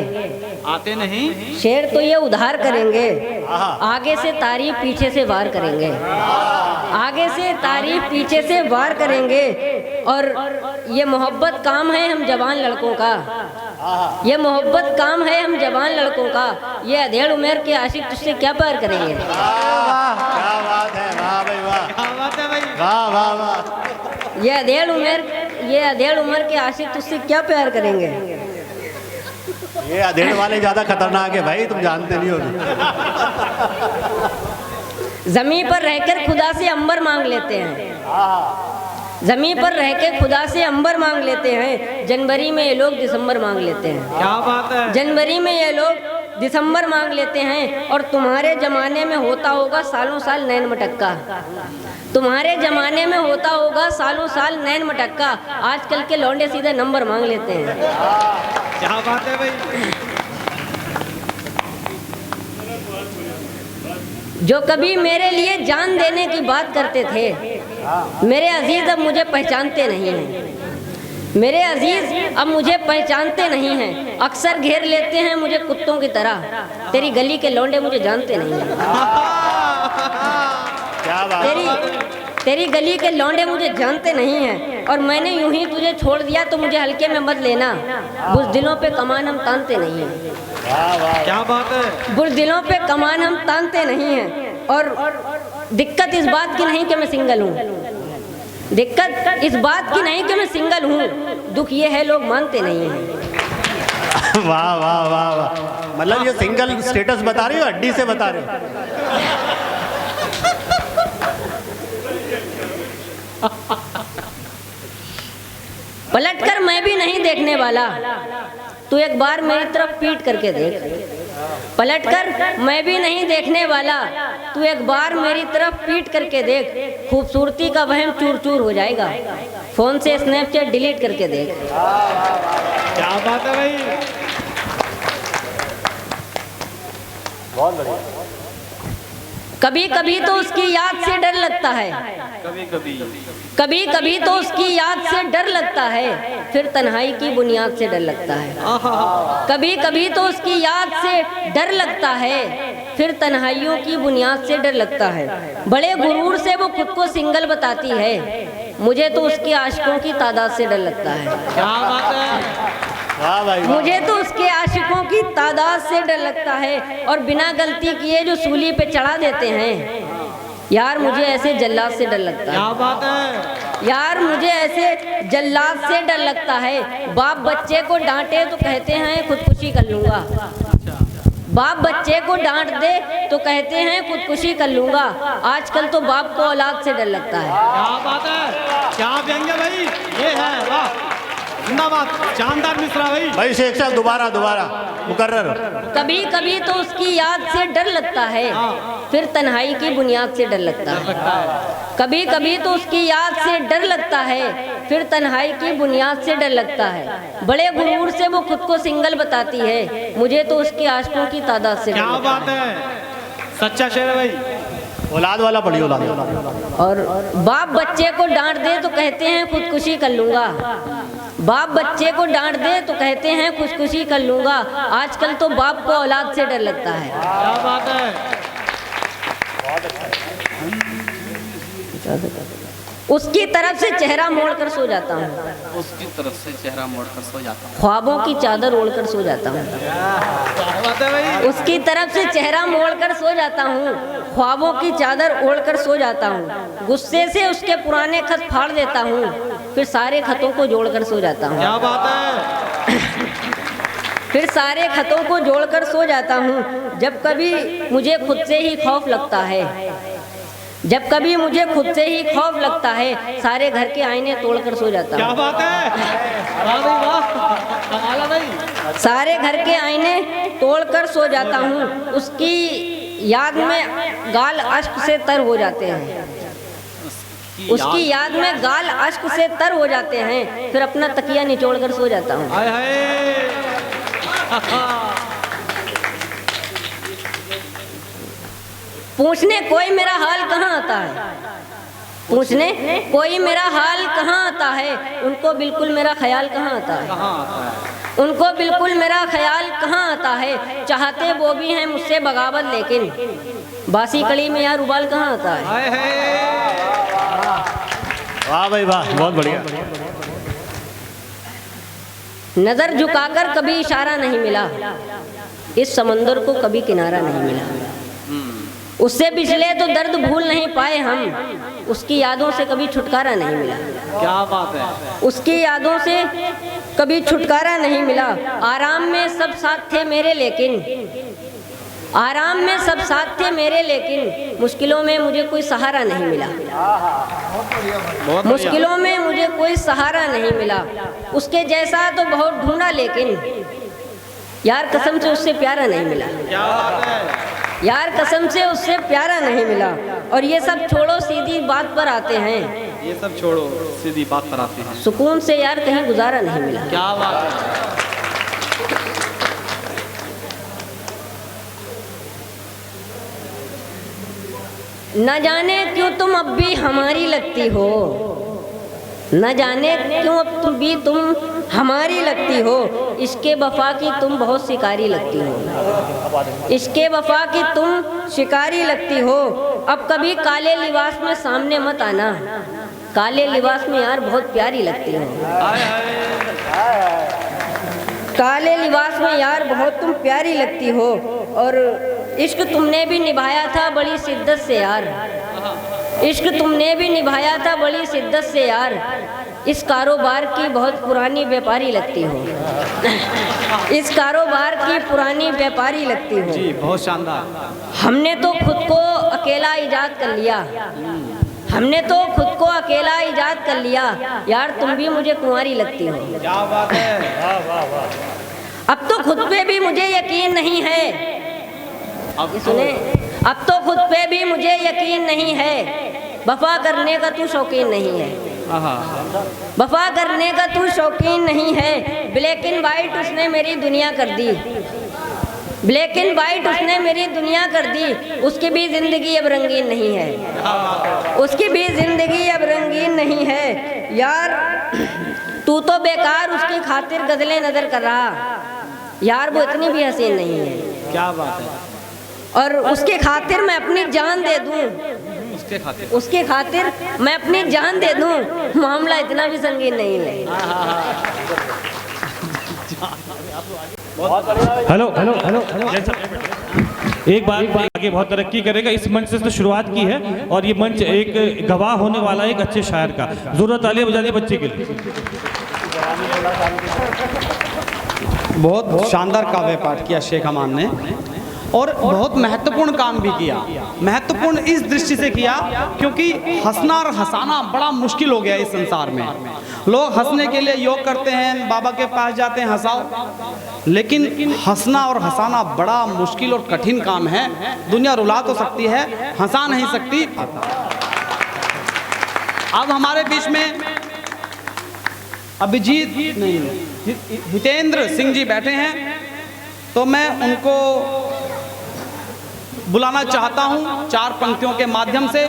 आते नहीं शेर तो ये उधार करेंगे, आगे से तारीफ पीछे से वार करेंगे, आगे से तारीफ पीछे से वार करेंगे, और ये मोहब्बत काम है हम जवान लड़कों का, ये मोहब्बत काम है हम जवान लड़कों का, ये अधेड़ उम्र के आशिक तुझसे क्या प्यार करेंगे। क्या बात है, वाह भाई वाह, क्या बात है भाई, वाह वाह वाह, ये अधेड़ उम्र के आशिक तुझसे क्या प्यार करेंगे। ये अधेड़ वाले ज्यादा खतरनाक है भाई, तुम जानते नहीं हो। जमीन पर रहकर खुदा से अंबर मांग लेते हैं, जमीन पर रह के खुदा से अंबर मांग लेते हैं, जनवरी में ये लोग दिसंबर मांग लेते हैं। क्या बात है, जनवरी में ये लोग दिसंबर मांग लेते हैं, और तुम्हारे जमाने में होता होगा सालों साल नैन मटक्का, तुम्हारे जमाने में होता होगा सालों साल नैन मटक्का, आजकल के लौंडे सीधे नंबर मांग लेते हैं। क्या बात है भाई, जो कभी मेरे लिए जान देने की बात करते थे, मेरे अजीज अब मुझे पहचानते नहीं हैं, मेरे अजीज अब मुझे पहचानते नहीं हैं, अक्सर घेर लेते हैं मुझे कुत्तों की तरह, तेरी गली के लौंडे मुझे जानते नहीं हैं। क्या बात, तेरी गली के लौंडे मुझे जानते नहीं हैं, और मैंने यूं ही तुझे छोड़ दिया तो मुझे हल्के में मत लेना, बुज़दिलों पे कमान हम तानते नहीं हैं। क्या बात है, बुज़दिलों पे कमान हम तानते नहीं हैं, और दिक्कत इस बात की नहीं कि मैं सिंगल हूँ, दिक्कत इस बात की नहीं कि मैं सिंगल हूँ, दुख ये है लोग मानते नहीं हैं। वाह वाह वाह वाह, मतलब ये सिंगल स्टेटस बता रही हो, हड्डी से बता रही हो। पलटकर मैं भी नहीं देखने वाला, तू एक बार मेरी तरफ पीट करके देख, पलटकर मैं भी नहीं देखने वाला, तू एक बार मेरी तरफ पीट करके देख, खूबसूरती का वहम चूर चूर हो जाएगा, फोन से स्नैपचैट डिलीट करके देख। क्या बात है भाई, बहुत बढ़िया। कभी कभी तो उसकी याद से डर लगता है, कभी कभी तो उसकी याद से डर लगता है, फिर तन्हाई की बुनियाद से डर लगता है, कभी कभी तो उसकी याद से डर लगता है, फिर तन्हाइयों की बुनियाद से डर लगता है, बड़े गुरूर से वो खुद को सिंगल बताती है, मुझे तो उसके आशिकों की तादाद से डर लगता है। क्या बात है, वाह भाई, मुझे तो उसके आशिकों की तादाद से डर लगता है, और बिना गलती किए जो सूली पे चढ़ा देते हैं, यार मुझे ऐसे जल्लाद से डर लगता है। क्या बात है, यार मुझे ऐसे जल्लाद से डर लगता है, बाप बच्चे को डांटे तो कहते हैं खुदकुशी कर लूंगा, बाप बच्चे को डांट दे तो कहते हैं खुदकुशी कर लूंगा, आजकल तो बाप को औलाद से डर लगता है। क्या बात है, क्या व्यंग्य भाई, ये है वाह, जिंदाबाद, शानदार मिश्रा भाई, भाई शेख साहब दोबारा मुकर्रर। कभी कभी तो उसकी याद से डर लगता है, फिर तन्हाई की बुनियाद से डर लगता है, कभी कभी तो उसकी याद से डर लगता है, फिर तन्हाई की बुनियाद से डर लगता है। बड़े गुरूर से वो खुद को सिंगल बताती है, मुझे तो उसके आशिकों की तादाद से डर क्या लगता है। बात है, सच्चा शेर है भाई। औलाद वाला पढ़िए, औलाद वाला। और बाप बच्चे को डांट दे तो कहते हैं खुदकुशी कर लूंगा, बाप बच्चे को डांट दे तो कहते हैं खुदकुशी कर लूंगा। आजकल तो बाप को औलाद से डर लगता है। क्या बात है। उसकी तरफ से चेहरा मोड़कर सो जाता हूँ, उसकी तरफ से चेहरा मोड़कर सो जाता हूँ। ख्वाबों की चादर ओढ़कर सो जाता हूँ। क्या बात है भाई। उसकी तरफ से चेहरा मोड़कर सो जाता हूँ, ख्वाबों की चादर ओढ़कर सो जाता हूँ। गुस्से से उसके पुराने खत फाड़ देता हूँ, फिर सारे खतों को जोड़कर सो जाता हूँ। क्या बात है। फिर सारे खतों को जोड़कर सो जाता हूँ। जब कभी मुझे खुद से ही खौफ लगता है, जब कभी मुझे खुद से ही खौफ लगता है, सारे घर के आईने तोड़कर सो जाता हूँ। क्या बात है। वाह भाई वाह, कमाल है भाई। सारे घर के आईने तोड़कर सो जाता हूँ। उसकी याद में गाल अश्क से तर हो जाते हैं, उसकी याद में गाल अश्क से तर हो जाते हैं। फिर अपना तकिया निचोड़कर सो जाता हूँ। हाय हाय। पूछने कोई मेरा हाल कहाँ आता है, पूछने कोई मेरा हाल कहाँ आता है, उनको बिल्कुल मेरा ख्याल कहाँ आता है, उनको बिल्कुल मेरा ख्याल कहाँ आता है। चाहते वो भी हैं मुझसे बगावत, लेकिन बासी कड़ी में यार उबाल कहाँ आता है। हाय हाय। वाह भाई वाह, बहुत बढ़िया। नजर झुकाकर कभी इशारा नहीं मिला, इस समंदर को कभी किनारा नहीं मिला। उससे पिछले तो दर्द भूल नहीं पाए हम, उसकी यादों से कभी छुटकारा नहीं मिला। क्या बात है। उसकी यादों से कभी छुटकारा नहीं मिला। आराम में सब साथ थे मेरे, लेकिन आराम में सब साथ थे मेरे, लेकिन मुश्किलों में मुझे कोई सहारा नहीं मिला। मुश्किलों में मुझे कोई सहारा नहीं मिला। उसके जैसा तो बहुत ढूंढा, लेकिन यार कसम से उससे प्यारा नहीं मिला। क्या बात है। यार कसम से उससे प्यारा नहीं मिला। और ये सब छोड़ो, सीधी बात पर आते हैं। ये सब छोड़ो, सीधी बात पर आते हैं। सुकून से यार कहीं गुजारा नहीं मिला। क्या बात है। न जाने क्यों तुम अब भी हमारी लगती हो, न जाने क्यों अब तुम हमारी लगती हो। इसके वफा की तुम बहुत शिकारी लगती हो, इसके वफा की तुम शिकारी लगती हो। अब कभी काले लिबास में सामने मत आना, काले लिबास में यार बहुत प्यारी लगती हो। काले लिबास में यार बहुत तुम प्यारी लगती हो। और इश्क तुमने भी निभाया था बड़ी शिद्दत से यार, इश्क तुमने भी निभाया था बड़ी शिद्दत से यार। इस कारोबार की बहुत पुरानी व्यापारी लगती हो, इस कारोबार की पुरानी व्यापारी लगती हो। जी बहुत शानदार। हमने तो खुद को अकेला इजाद कर लिया, हमने तो खुद को अकेला इजाद कर लिया। यार तुम भी मुझे कुंवारी लगती हो। क्या बात है। अब तो खुद पे भी मुझे यकीन नहीं है, अब सुने, अब तो खुद पे भी मुझे यकीन नहीं है। वफा करने का तू शौकीन नहीं है, वफा करने का तू शौकीन नहीं है। ब्लैक एंड वाइट उसने मेरी दुनिया कर दी, ब्लैक एंड वाइट उसने मेरी दुनिया कर दी। उसकी भी जिंदगी अब रंगीन नहीं है, उसकी भी जिंदगी अब रंगीन नहीं है। यार तू तो बेकार उसकी खातिर गजलें नजर कर रहा, यार वो इतनी भी हसीन नहीं है। क्या बात है। और उसके खातिर मैं अपनी जान दे दूं, उसके खातिर मैं अपनी जान दे दूं, मामला इतना भी संगीन नहीं है। हेलो हेलो हेलो एक बात आगे बहुत तरक्की करेगा। इस मंच से तो शुरुआत की है और ये मंच एक गवाह होने वाला है एक अच्छे शायर का। जरूरत तालियां बजा दी बच्चे के लिए। बहुत शानदार काव्य पाठ किया शेख अमान ने और बहुत महत्वपूर्ण काम भी किया। महत्वपूर्ण इस दृष्टि से किया क्योंकि हंसना और हंसाना बड़ा मुश्किल हो गया इस संसार में। लोग हंसने के लिए योग करते हैं, बाबा के पास जाते हैं हंसाओ, लेकिन हंसना और हंसाना बड़ा मुश्किल और कठिन काम है। दुनिया रुला तो सकती है, हंसा नहीं सकती। अब हमारे बीच में अभिजीत नहीं, हितेंद्र सिंह जी बैठे हैं, तो मैं उनको बुलाना चाहता हूं 4 पंक्तियों के माध्यम से।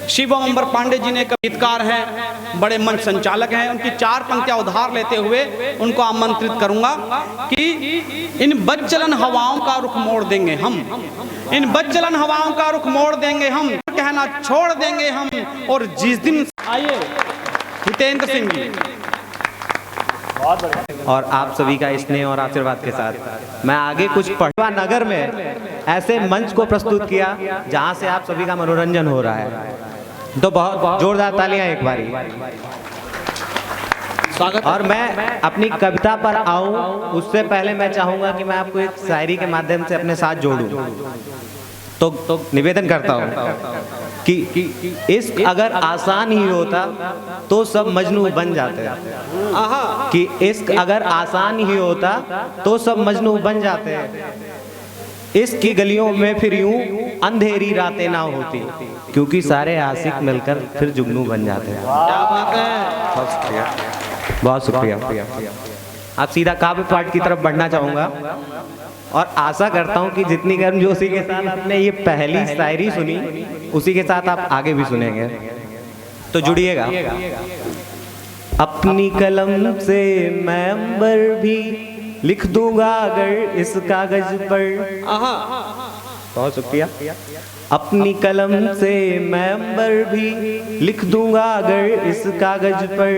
शिवम अंबर पांडे जी ने गीतकार हैं, बड़े मंच संचालक हैं, उनकी 4 पंक्तियां उधार लेते हुए उनको आमंत्रित करूंगा कि इन बदचलन हवाओं का रुख मोड़ देंगे हम, इन बदचलन हवाओं का रुख मोड़ देंगे हम, कहना छोड़ देंगे हम। और जिस दिन आइए हितेंद्र सिंह जी। और आप सभी का स्नेह और आशीर्वाद के साथ मैं आगे कुछ पढ़वा नगर में ऐसे मंच को प्रस्तुत किया जहां से आप सभी का मनोरंजन हो रहा है, तो बहुत जोरदार तालियां एक बारी। और मैं अपनी कविता पर आऊं उससे पहले मैं चाहूंगा कि मैं आपको एक शायरी के माध्यम से अपने साथ जोड़ूं। तो निवेदन करता हूं कि इश्क अगर आसान ही होता तो सब मजनू बन जाते, कि इश्क अगर आसान ही होता तो सब मजनू बन जाते। इश्क की गलियों में फिर यूं अंधेरी रातें ना होती, क्योंकि सारे आशिक मिलकर फिर जुगनू बन जाते हैं। बहुत शुक्रिया, बहुत शुक्रिया। अब सीधा काव्य पाठ की तरफ बढ़ना चाहूँगा और आशा करता हूँ कि जितनी गर्मजोशी के साथ आपने ये पहली शायरी सुनी उसी के साथ आप आगे भी सुनेंगे, तो जुड़िएगा। अपनी कलम से मैं अंबर भी लिख दूंगा अगर इस कागज पर। बहुत शुक्रिया। अपनी कलम से मैं अंबर भी लिख दूंगा अगर इस कागज पर,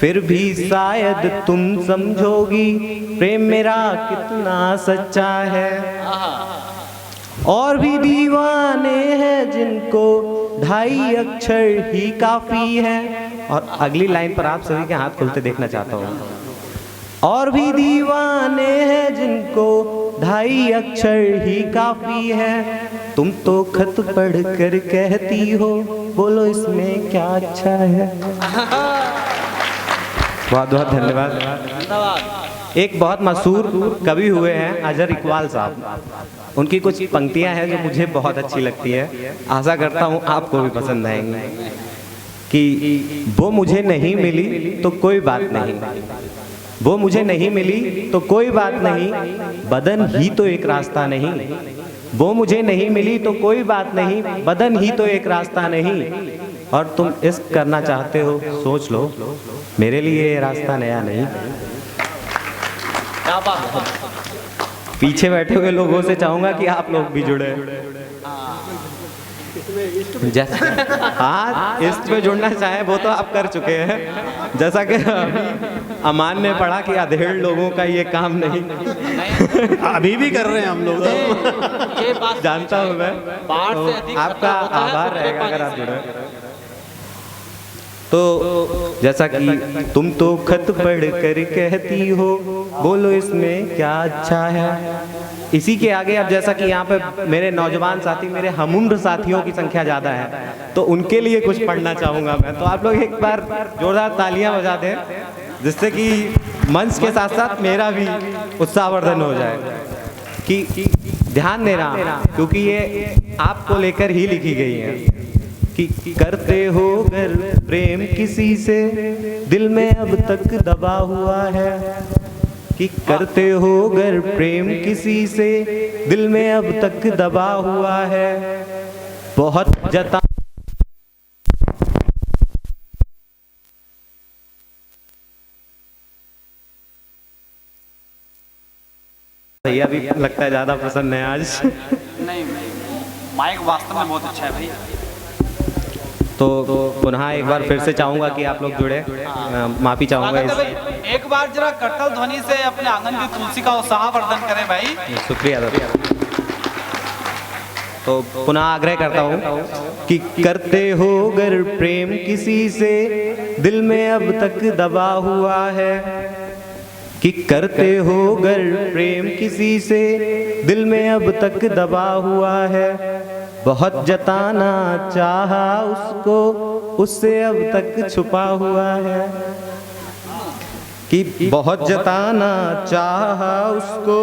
फिर भी शायद तुम समझोगी प्रेम मेरा कितना सच्चा है। और भी दीवाने हैं जिनको 2.5 अक्षर ही काफी है। और अगली लाइन पर आप सभी के हाथ खुलते देखना चाहता हूँ। और भी दीवाने हैं जिनको 2.5 अक्षर ही काफी है। तुम तो खत पढ़ कर कहती हो बोलो इसमें क्या अच्छा है। बहुत बहुत धन्यवाद। एक बहुत मशहूर कवि हुए हैं अजहर इकबाल साहब, उनकी कुछ पंक्तियां हैं जो मुझे बहुत अच्छी लगती है, आशा करता हूँ आपको भी पसंद आएंगी। कि वो मुझे नहीं मिली तो कोई बात नहीं, वो मुझे नहीं मिली तो कोई बात नहीं, बदन ही तो एक रास्ता नहीं। वो मुझे नहीं मिली तो कोई बात नहीं, बदन ही तो एक रास्ता नहीं। और तुम इश्क करना चाहते हो सोच लो, मेरे लिए ये रास्ता नया नहीं। पीछे बैठे हुए लोगों से चाहूंगा कि आप लोग भी जुड़े। हाँ, इश्क पे जुड़ना चाहे वो तो आप कर चुके हैं, जैसा कि अमान ने पढ़ा कि अधेड़ लोगों का ये काम नहीं। अभी भी कर रहे हैं हम लोग। ये बात जानता हूँ मैं, तो आपका आभार रहेगा अगर आप जुड़े। तो जैसा कि तुम तो खत पढ़ कर कहती हो बोलो इसमें क्या अच्छा है। इसी के आगे अब जैसा कि यहाँ पे मेरे नौजवान साथी, मेरे हमउम्र साथियों की संख्या ज़्यादा है, तो उनके लिए कुछ पढ़ना चाहूँगा मैं। तो आप लोग एक बार जोरदार तालियां बजा दें, जिससे कि मंच के साथ साथ मेरा भी उत्साहवर्धन हो जाए। कि ध्यान देना, क्योंकि ये आपको लेकर ही लिखी गई है। कि करते हो अगर प्रेम किसी से दिल में अब तक दबा हुआ है। कि करते हो अगर प्रेम किसी से दिल में अब तक दबा हुआ है। बहुत जता भैया भी लगता है ज्यादा पसंद है आज। नहीं, माइक वास्तव में बहुत अच्छा है भैया। तो पुनः एक बार फिर से चाहूंगा कि आप लोग जुड़े, माफी चाहूंगा एक बार जरा करतल ध्वनि से अपने आंगन की तुलसी का उत्साहवर्धन करें भाई। शुक्रिया। तो पुनः आग्रह करता हूँ कि करते हो अगर प्रेम किसी से दिल में अब तक दबा हुआ है। कि करते हो अगर प्रेम किसी से दिल में अब तक दबा हुआ है। बहुत जताना चाहा उसको उससे अब तक छुपा हुआ है। कि बहुत जताना चाहा उसको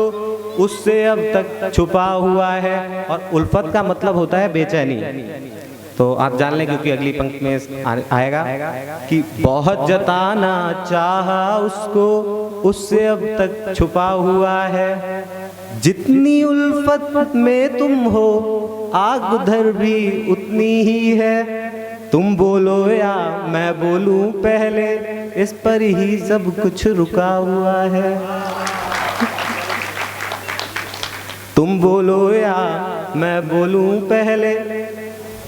उससे अब तक छुपा हुआ है। और उल्फत का मतलब होता है बेचैनी। तो आप जान लें, क्योंकि अगली पंक्ति में आएगा कि बहुत जताना चाहा उसको, उससे अब तक छुपा हुआ है। जितनी उल्फत में तुम हो, आग उधर भी उतनी ही है। तुम बोलो या मैं बोलूं पहले, इस पर ही सब कुछ रुका हुआ है। तुम बोलो या मैं बोलूं पहले।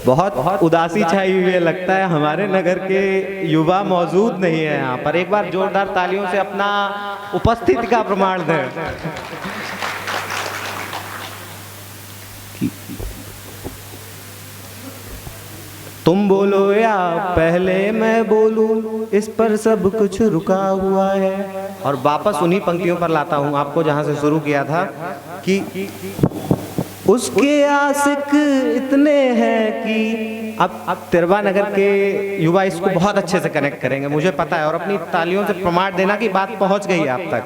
बहुत उदासी छाई हुई है, लगता है हमारे नगर के युवा मौजूद नहीं है यहाँ पर। एक बार जोरदार तालियों से अपना उपस्थिति का प्रमाण दें। तुम बोलो या पहले मैं बोलूं, इस पर सब कुछ रुका हुआ है। और वापस उन्हीं पंक्तियों पर लाता हूं आपको जहां से शुरू किया था कि उसके आशिक इतने हैं कि अब तिरवा नगर के युवा इसको बहुत अच्छे से कनेक्ट करेंगे, मुझे पता है। और अपनी तालियों से प्रमाण देना कि बात पहुंच गई आप तक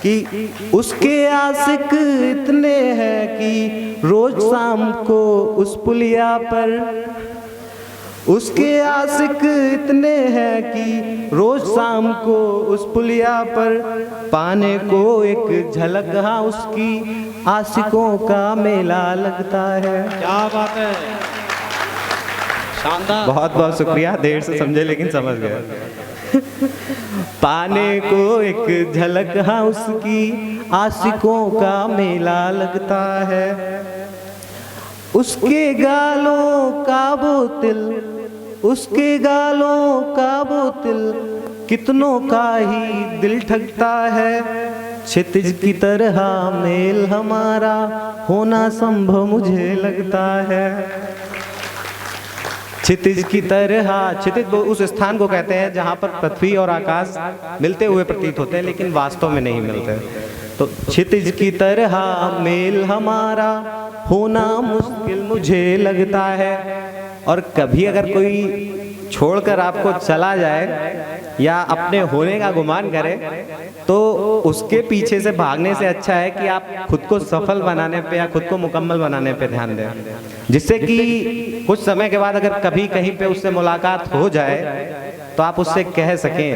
कि उसके आशिक इतने हैं कि रोज शाम को उस पुलिया पर, उसके आशिक इतने हैं कि रोज शाम को उस पुलिया पर पाने को एक झलक, हाँ उसकी आशिकों का मेला लगता है। क्या बात है, शानदार। बहुत बहुत शुक्रिया, देर से समझे लेकिन समझ गए। पाने को एक झलक, हाँ उसकी आशिकों का मेला लगता है। उसके गालों का वो तिल, उसके गालों का वो तिल कितनों का ही दिल ठगता है। क्षितिज की तरह मेल हमारा होना संभव मुझे लगता है। क्षितिज की तरह, क्षितिज वो उस स्थान को कहते हैं जहाँ पर पृथ्वी और आकाश मिलते हुए प्रतीत होते हैं लेकिन वास्तव में नहीं मिलते। तो क्षितिज की तरह मेल हमारा होना मुश्किल मुझे लगता है। और कभी अगर कोई छोड़कर आपको चला जाए या अपने होने का गुमान करे तो उसके पीछे से भागने से अच्छा है कि आप खुद को सफल बनाने पे या खुद को मुकम्मल बनाने पे ध्यान दें, जिससे कि कुछ समय के बाद अगर कभी कहीं पे उससे मुलाकात हो जाए तो आप उससे कह सकें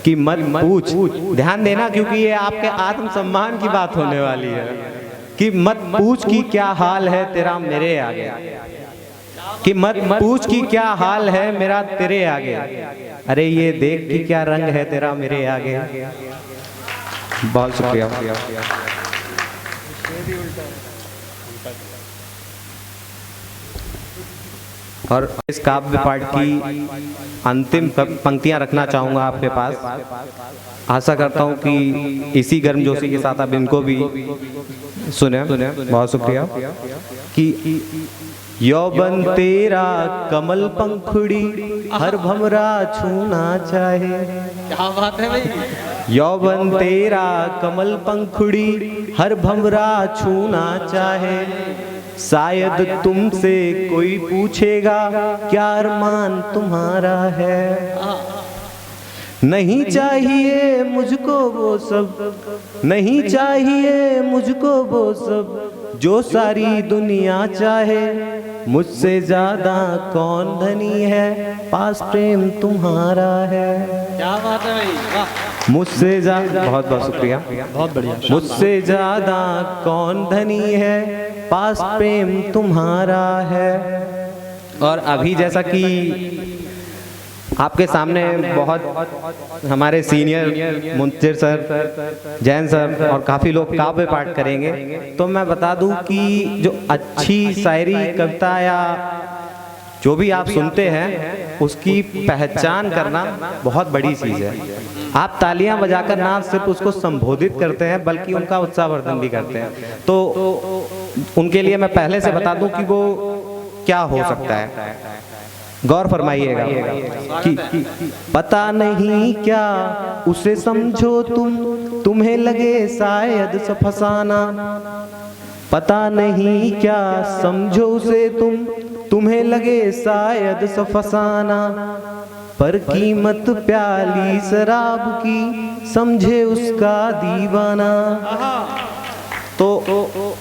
कि मत पूछ। ध्यान देना, क्योंकि ये आपके आत्मसम्मान की बात होने वाली है कि मत पूछ कि क्या हाल है तेरा मेरे आगे, कि मत पूछ कि क्या हाल है मेरा तेरे आगे। अरे ये देख कि क्या रंग है तेरा मेरे आगे। बहुत शुक्रिया। और इस काव्य पाठ की अंतिम पंक्तियां रखना चाहूंगा आपके पास। आशा करता हूं कि इसी गर्मजोशी के साथ आप इनको भी सुने। बहुत शुक्रिया। कि यौवन तेरा कमल पंखुड़ी हर भमरा छूना चाहे। क्या बात है भाई। यौवन तेरा कमल पंखुड़ी हर भमरा छूना चाहे। शायद तुमसे कोई पूछेगा क्या अरमान तुम्हारा है। नहीं चाहिए मुझको वो सब, नहीं चाहिए मुझको वो सब जो सारी दुनिया चाहे। मुझसे ज्यादा कौन धनी है, पास प्रेम तुम्हारा है। क्या बात है भाई, वाह। मुझसे ज्यादा, बहुत बहुत शुक्रिया, बहुत बढ़िया। मुझसे ज्यादा कौन धनी है, पास प्रेम तुम्हारा है। और अभी जैसा कि आपके सामने बहुत हमारे सीनियर मुंशिर सर, जैन सर और काफ़ी लोग काव्य पाठ करेंगे, तो मैं बता दूं कि जो अच्छी शायरी, कविता या जो भी आप सुनते हैं उसकी पहचान करना बहुत बड़ी चीज़ है। आप तालियां बजाकर ना सिर्फ उसको संबोधित करते हैं बल्कि उनका उत्साहवर्धन भी करते हैं। तो उनके लिए मैं पहले से बता दूं कि वो क्या हो सकता है। गौर फरमाइएगा कि पता नहीं क्या उसे समझो तुम, तुम्हें लगे शायद फसाना। पता नहीं क्या समझो उसे तुम, तुम्हें लगे शायद फसाना। पर कीमत प्याली शराब की समझे उसका दीवाना। तो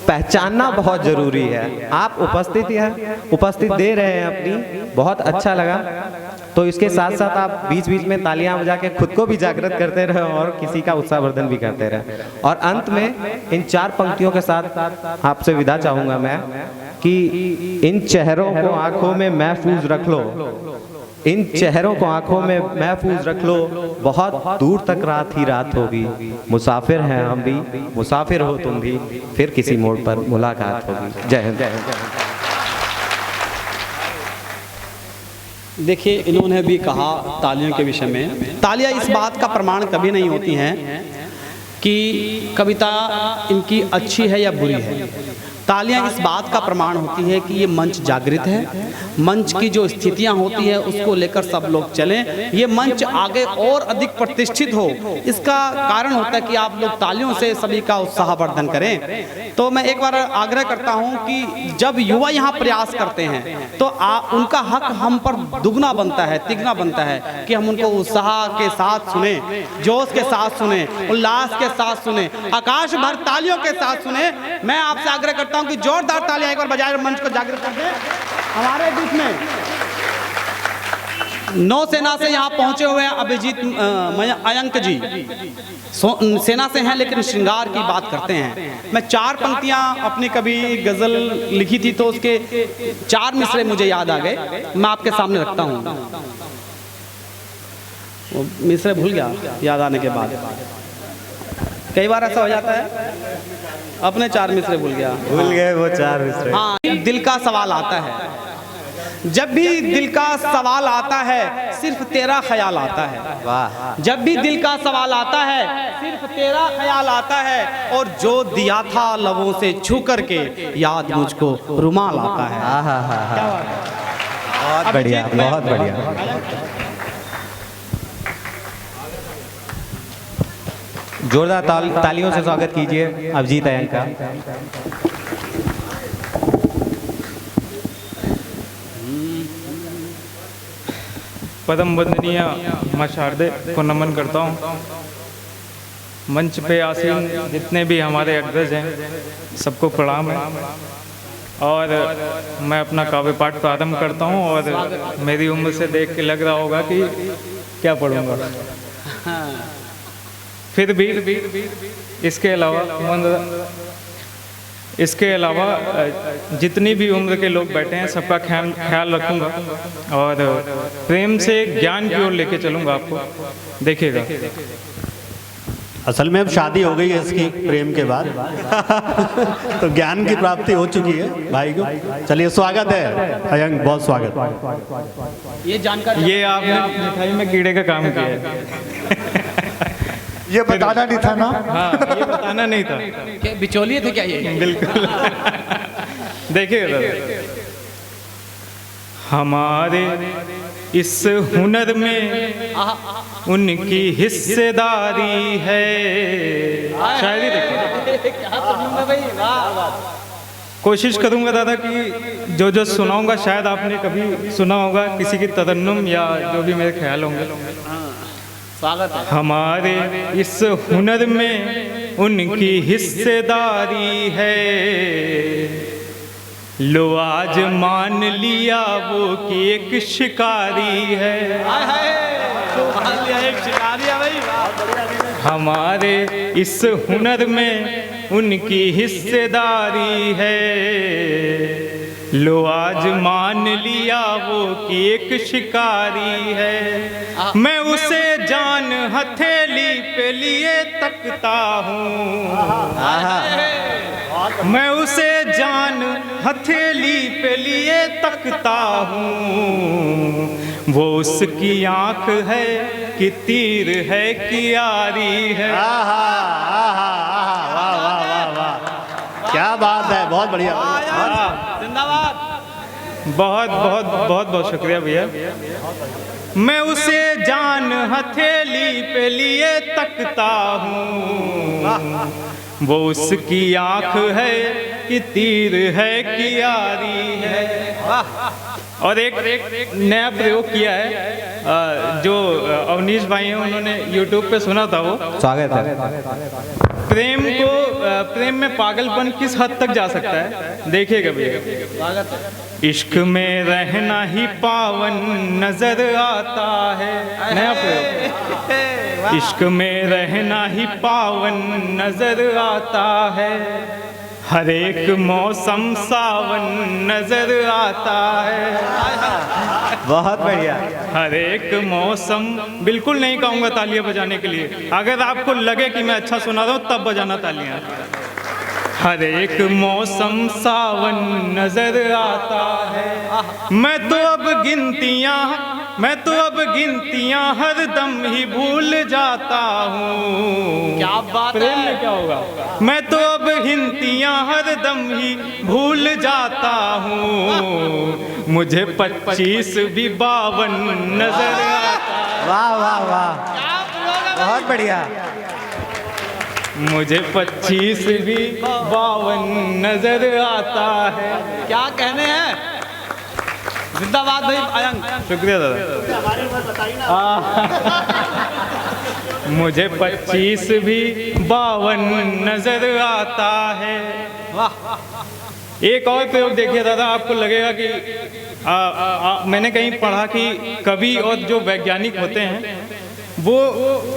पहचानना बहुत जरूरी है। आप उपस्थित दे रहे हैं अपनी, बहुत अच्छा लगा। तो इसके साथ साथ आप बीच बीच में तालियां बजा के खुद को भी जागृत करते रहे और किसी का उत्साहवर्धन भी करते रहे। और अंत में इन 4 पंक्तियों के साथ आपसे विदा चाहूंगा मैं कि इन चेहरों को आंखों में महफूज रख लो, इन चेहरों को आंखों में महफूज रख लो, बहुत दूर तक रात ही रात होगी। मुसाफिर हैं हम भी, मुसाफिर हो तुम भी, फिर किसी मोड़ पर मुलाकात होगी। जय हिंद। देखिए, इन्होंने भी कहा तालियों के विषय में, तालियां इस बात का प्रमाण कभी नहीं होती हैं कि कविता इनकी अच्छी है या बुरी है। तालियां इस बात का प्रमाण होती है कि ये मंच जागृत है, मंच की जो स्थितियां होती है उसको लेकर सब लोग चलें, ये मंच आगे और अधिक प्रतिष्ठित हो, इसका कारण होता है कि आप लोग तालियों से सभी का उत्साहवर्धन करें। तो मैं एक बार आग्रह करता हूं कि जब युवा यहाँ प्रयास करते हैं तो उनका हक हम पर दुगना बनता है, तिगना बनता है कि हम उनको उत्साह के साथ सुने, जोश के साथ सुने, उल्लास के साथ सुने, आकाश भर तालियों के साथ सुने। मैं आपसे आग्रह करता हूं कि जोरदार तालियां एक बार बजाय मंच को जागृत कर दें। हमारे बीच में नौसेना से यहाँ पहुंचे हुए हैं अभिजीत अयंक जी, सेना से हैं लेकिन श्रृंगार की बात करते हैं। मैं 4 पंक्तियां अपनी कभी गजल लिखी थी तो उसके 4 मिसरे मुझे याद आ गए, मैं आपके सामने रखता हूं। वो मिसरे भूल गया याद आने के बाद, कई बार ऐसा हो जाता है, अपने 4 मिसरे भूल गए वो 4 मिसरे। हाँ, दिल का सवाल आता है, जब भी दिल का सवाल आता है सिर्फ तेरा ख्याल आता है। वाह। जब भी दिल का सवाल आता है सिर्फ तेरा ख्याल आता है, और जो दिया था लबों से छू करके याद मुझको रुमाल आता है। क्या बात है, बहुत बढ़िया, बहुत बढ़िया। जोरदार तालियों से स्वागत कीजिए अभिजीत अयंक का। परम वंदनीय मां शारदे को नमन करता हूँ। मंच पे आसीन जितने भी हमारे अग्रज हैं सबको प्रणाम है। और मैं अपना काव्य पाठ प्रारंभ करता हूँ, और मेरी उम्र से देख के लग रहा होगा कि क्या पढ़ूंगा, फिर भी इसके अलावा जितनी भी उम्र के लोग बैठे हैं सबका ख्याल रखूंगा और प्रेम से ज्ञान की ओर लेके चलूंगा आपको, देखिएगा। असल में अब शादी हो गई है इसकी प्रेम के बाद तो ज्ञान की प्राप्ति हो चुकी है भाई को। चलिए, स्वागत है अयंक, बहुत स्वागत। ये जानकारी, ये आपने मिठाई में कीड़े का काम किया है ये बताना नहीं था ना। हाँ, ये बताना नहीं था। क्या बिचौलिए थे क्या ये? बिल्कुल। देखिए, हमारे इस हुनर में उनकी हिस्सेदारी है। शायरी देखिए, कोशिश करूंगा दादा कि जो जो सुनाऊंगा शायद आपने कभी सुना होगा किसी की तरन्नुम या जो भी मेरे ख्याल होंगे। स्वागत है। हमारे इस हुनर में उनकी हिस्सेदारी है, लो आज मान लिया वो कि एक शिकारी है। हमारे इस हुनर में उनकी हिस्सेदारी है, लो आज मान लिया वो कि एक शिकारी है। मैं उसे जान हथेली पे लिए तकता हूँ, मैं उसे जान हथेली पे लिए तकता हूँ। वो उसकी आँख है कि तीर है कि यारी है। क्या बात है, बहुत बढ़िया। जिंदाबाद। बहुत बहुत बहुत बहुत शुक्रिया भैया। मैं उसे जान हथेली पे लिए तकता हूँ, वो उसकी आँख है कि तीर है कि यारी है। और एक नया प्रयोग किया है जो अवनीश भाई हैं, उन्होंने YouTube पे सुना था। वो स्वागत है। प्रेम में पागलपन किस हद तक जा सकता है, देखिएगा भैया। इश्क में रहना ही पावन नजर आता है, नया प्रयोग। इश्क में रहना ही पावन नजर आता है, हर एक मौसम सावन नजर आता है। बहुत बढ़िया। हर एक मौसम, बिल्कुल नहीं कहूँगा तालियां बजाने के लिए, अगर आपको लगे कि मैं अच्छा सुना रहा हूँ तब बजाना तालियां। हर एक मौसम सावन नजर आता है, मैं तो अब गिनतियां हर दम ही भूल जाता हूँ। क्या बात प्रेम है। में क्या होगा? मैं तो अब गिनतियां हर दम ही भूल जाता हूँ, मुझे 25 भी 52 नजर आता है। वाह वाह वाह, बहुत बढ़िया। मुझे 25 भी 52 नजर आता है। क्या कहने हैं, जिंदाबाद भाई अयंग। शुक्रिया दादा। मुझे 25 भी 52 नजर आता है। एक और प्रयोग देखिए दादा, आपको लगेगा कि मैंने कहीं पढ़ा कि कवि और जो वैज्ञानिक होते हैं वो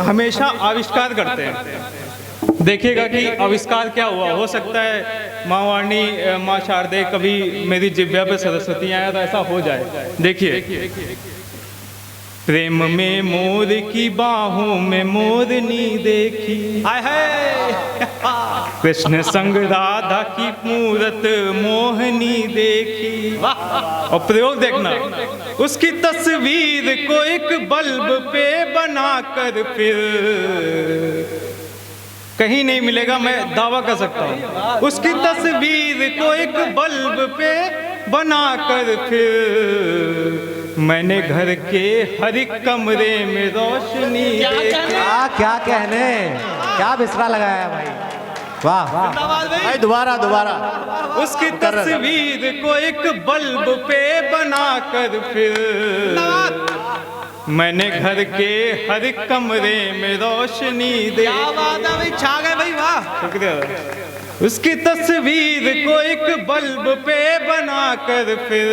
हमेशा आविष्कार करते हैं। देखिएगा कि आविष्कार क्या हुआ। हो सकता है माँ वाणी, माँ शारदे, कभी मेरी जिह्वा पे सरस्वती आया तो ऐसा हो जाए। देखिए, प्रेम में मोर की बाहों में मोरनी देखी, हाय हाय। कृष्ण संग राधा की मूरत मोहनी देखी। और प्रयोग देखना, उसकी तस्वीर को एक बल्ब पे बनाकर फिर कहीं नहीं मिलेगा, मैं दावा कर सकता हूँ। उसकी तस्वीर को एक बल्ब पे बनाकर फिर मैंने घर के हर एक कमरे में रोशनी देखी। क्या कहने, क्या बिस्वा लगाया भाई, वाह भाई। दोबारा उसकी तस्वीर को एक बल्ब पे बनाकर फिर मैंने घर के हर कमरे में रोशनी देखी। क्या बात है भाई, छा गए भाई, वाह। शुक्रिया। उसकी तस्वीर को एक बल्ब पे बनाकर फिर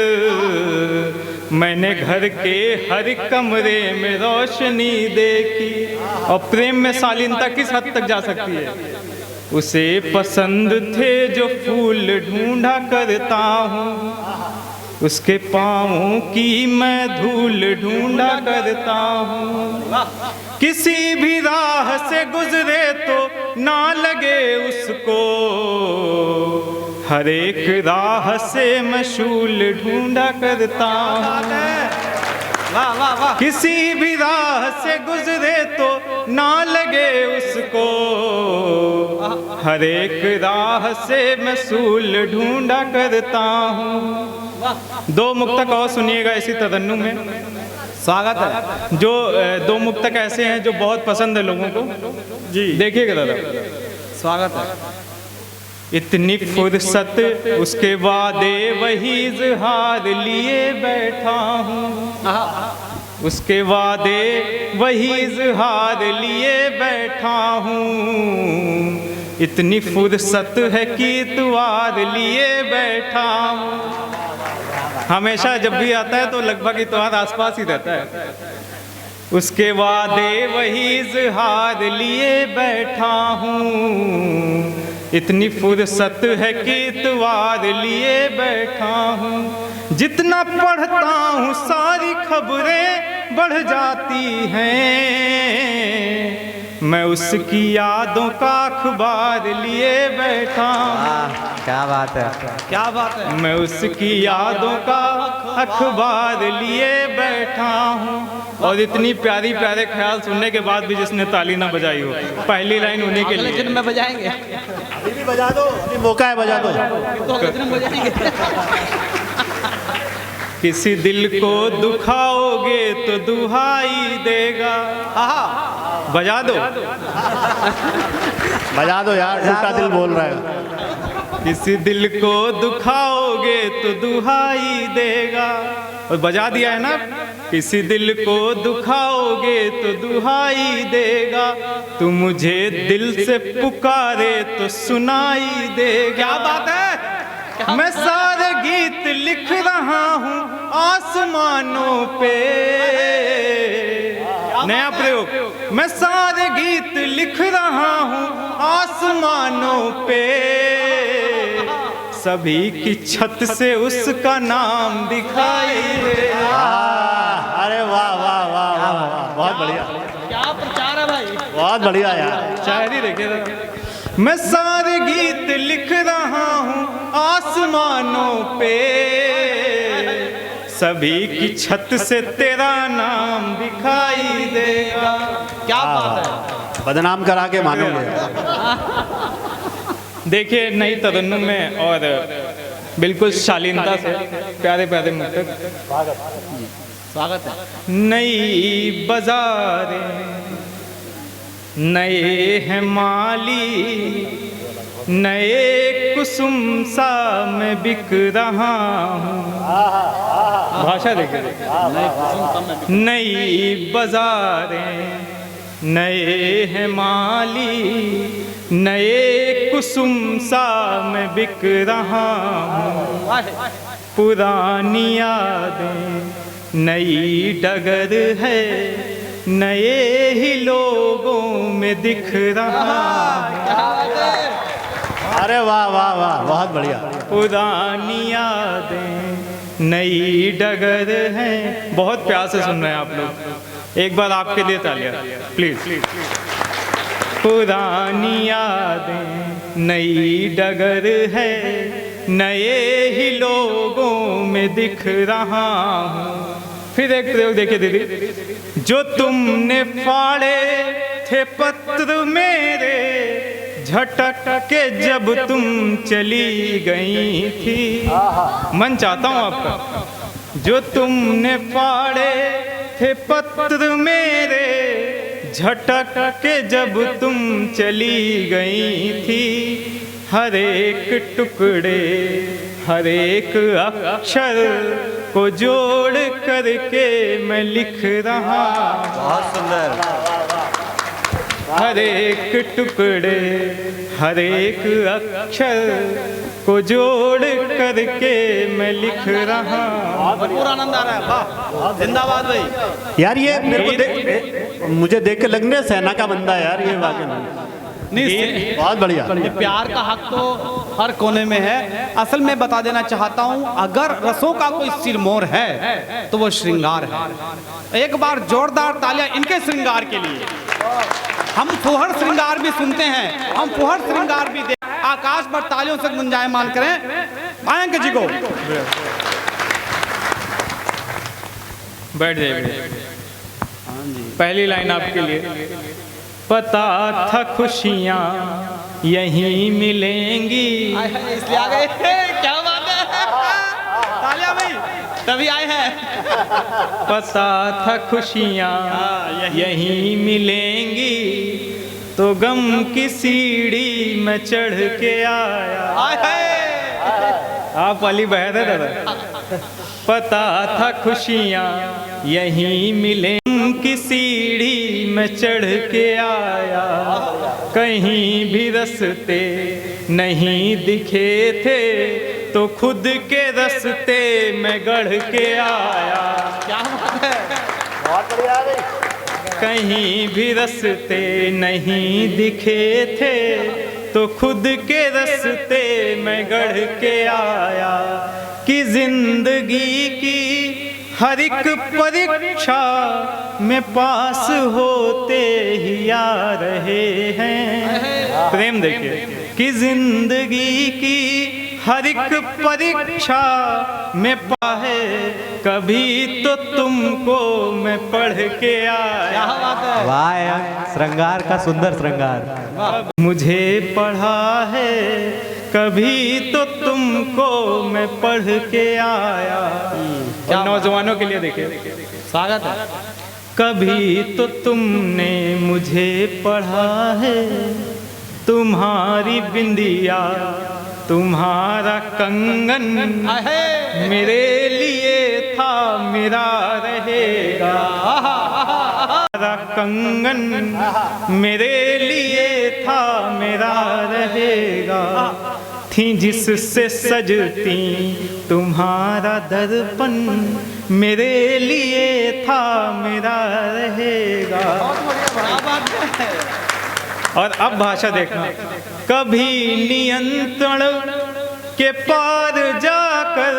मैंने घर के हर कमरे में रोशनी देखी। और प्रेम में शालीनता किस हद तक जा सकती है। उसे पसंद थे जो फूल ढूंढा करता हूँ, उसके पाँवों की मैं धूल ढूंढा करता हूँ। किसी भी राह से गुजरे तो ना लगे उसको, हर एक राह से मैं शूल ढूंढा करता हूँ। वाह वाह वाह। किसी भी राह से गुजरे तो ना लगे उसको, हर एक राह से मैं सूल ढूंढा करता हूँ। दो मुक्तक और सुनिएगा इसी तदन्नु में। स्वागत है। जो दो मुक्तक ऐसे हैं जो बहुत पसंद है लोगों को जी, देखिएगा दादा। स्वागत है। इतनी फुर्सत उसके वादे वही इज़हार लिए बैठा हूँ, उसके वादे वही इज़हार लिए बैठा हूँ। इतनी फुर्सत है कि इतवार लिए बैठा हूँ। हमेशा जब भी आता है तो लगभग इतवार आसपास ही रहता है। उसके वादे वही इज़हार लिए बैठा हूँ, इतनी फुर्सत है कि इतवार लिए बैठा हूँ। जितना पढ़ता हूँ सारी खबरें बढ़ जाती हैं, मैं उसकी यादों का अखबार लिए बैठा हूँ। क्या बात है, क्या बात है। मैं उसकी यादों का अखबार लिए बैठा हूँ। और इतनी प्यारी प्यारे ख्याल सुनने के बाद भी जिसने ताली ना बजाई हो, पहली लाइन उन्हीं के लिए। लेकिन में बजाएंगे, अभी भी बजा दो, अभी मौका है, बजा दो। तो अगले दिन बजाएंगे। किसी दिल को दुखाओगे तो दुहाई देगा। बजा दो, बजा दो यार, टूटा दिल बोल रहा है। किसी दिल को दुखाओगे तो दुहाई देगा। और बजा दिया है ना, किसी दिल को दुखाओगे तो दुहाई देगा, तू मुझे दिल से पुकारे तो सुनाई देगा। क्या बात है। मैं सारे गीत लिख रहा हूँ आसमानों पे, नया प्रयोग। मैं सारे गीत लिख रहा हूँ आसमानों पे, सभी की छत से उसका नाम दिखाई दे। अरे वाह वाह वाह वाह वाह, बहुत बढ़िया, क्या प्रचार है भाई, बहुत बढ़िया यार। शायरी देखिए। मैं सारे गीत लिख रहा हूँ आसमानों पे, सभी की छत से तेरा नाम दिखाई देगा। क्या बात है। बदनाम करा के मानोगे। देखिए नई तरन्नुम में और बिल्कुल शालीनता से प्यारे प्यारे मुक्तक। स्वागत है। नई बाजारें नए हैं माली, नए कुसुम सा मैं बिक रहा हूँ। भाषा देखिए। नई बाजारें नए हैं माली, नए कुसुम सा मैं बिक रहा हूँ। पुरानी यादें नई डगर है, नए ही लोगों में दिख रहा है। अरे वाह वाह वाह, बहुत बढ़िया। पुरानी यादें नई डगर हैं। बहुत प्यार से सुन रहे हैं आप लोग, एक बार आपके लिए तालियां प्लीज। पुरानी यादें नई डगर है, नए ही लोगों में दिख रहा हूँ। फिर एक प्रयोग देखिए दीदी। जो तुमने फाड़े थे पत्र मेरे, झटक के जब तुम चली गई थी। मन चाहता हूँ आपका। जो तुमने फाड़े थे पत्र मेरे, झटक के जब तुम चली गई थी। हर एक टुकड़े हर एक अक्षर को जोड़ करके मैं लिख रहा। बहुत सुंदर। हर एक टुकड़े हर एक अक्षर को जोड़ करके मैं लिख रहा। भरपूर आनंद आ रहा है। वाह, जिंदाबाद भाई। यार ये मेरे को मुझे देख के लगने सेना का बंदा है यार, ये वाकई में नहीं, बहुत बढ़िया। ये प्यार का हक तो हर कोने में है। असल में बता देना चाहता हूँ, अगर रसों का कोई सिरमौर है तो वो श्रृंगार है। एक बार जोरदार तालियां इनके श्रृंगार के लिए। हम फुहर श्रृंगार भी सुनते हैं, हम फुहर श्रृंगार भी देख। आकाश पर तालियों से गुंजायमान करें आएंगे जी को। बैठ जाइए। पहली लाइन आपके लिए। पता था खुशियाँ यहीं मिलेंगी। इसलिए आ गए। क्या बात है, तालियां भाई, तभी आए हैं। पता था खुशियाँ यहीं मिलेंगी, तो गम की सीढ़ी में चढ़ के आया। आप वाली बहर है दादा। पता था खुशियाँ यहीं मिलेंगी, की सीढ़ी में चढ़ के आया। कहीं भी रास्ते नहीं दिखे थे, तो खुद के रास्ते में गढ़ के आया। क्या बात है, बहुत बढ़िया। कहीं भी रास्ते नहीं दिखे थे, तो खुद के रास्ते में गढ़ के आया। कि जिंदगी की हर एक परीक्षा में पास होते ही आ रहे हैं। प्रेम देखिए। कि जिंदगी की हर एक परीक्षा में पाहे, कभी तो तुमको मैं पढ़ के आया। वाह यार, श्रृंगार का सुंदर श्रृंगार। मुझे पढ़ा है, कभी तो तुमको मैं पढ़ के आया। और नौजवानों के लिए देखिए, स्वागत है। कभी तो तुमने मुझे पढ़ा है, तुम्हारी बिंदिया तुम्हारा कंगन मेरे लिए था मेरा रहेगा, सारा कंगन मेरे लिए था मेरा रहेगा, थी जिससे सजती तुम्हारा दर्पण मेरे लिए था मेरा रहेगा। और अब भाषा देखना, कभी नियंत्रण के पार जाकर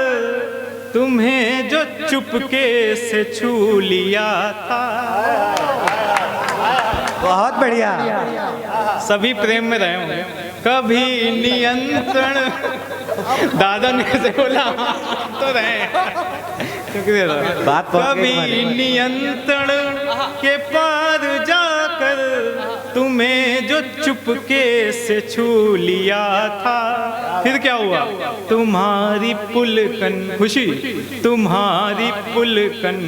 तुम्हें जो चुपके से छू लिया था। बहुत बढ़िया। सभी प्रेम में रहे होंगे। कभी नियंत्रण, दादा ने कैसे बोला तो रहे, बात कभी नियंत्रण के पार जाकर तुम्हें जो चुपके से छू लिया था, फिर क्या हुआ, तुम्हारी पुलकन खुशी, तुम्हारी पुलकन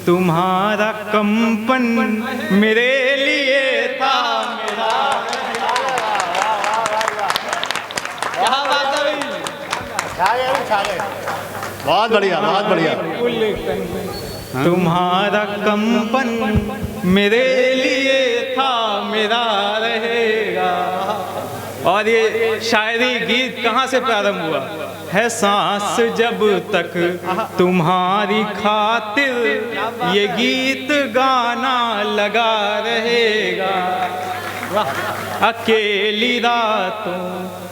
तुम्हारा कंपन मेरे लिए था मेरा। बहुत बढ़िया, बहुत बढ़िया। तुम्हारा कंपन मेरे लिए था मेरा रहेगा। और ये शायरी गीत कहाँ से प्रारंभ हुआ है, सांस जब तक तुम्हारी खातिर ये गीत गाना लगा रहेगा, अकेली रातों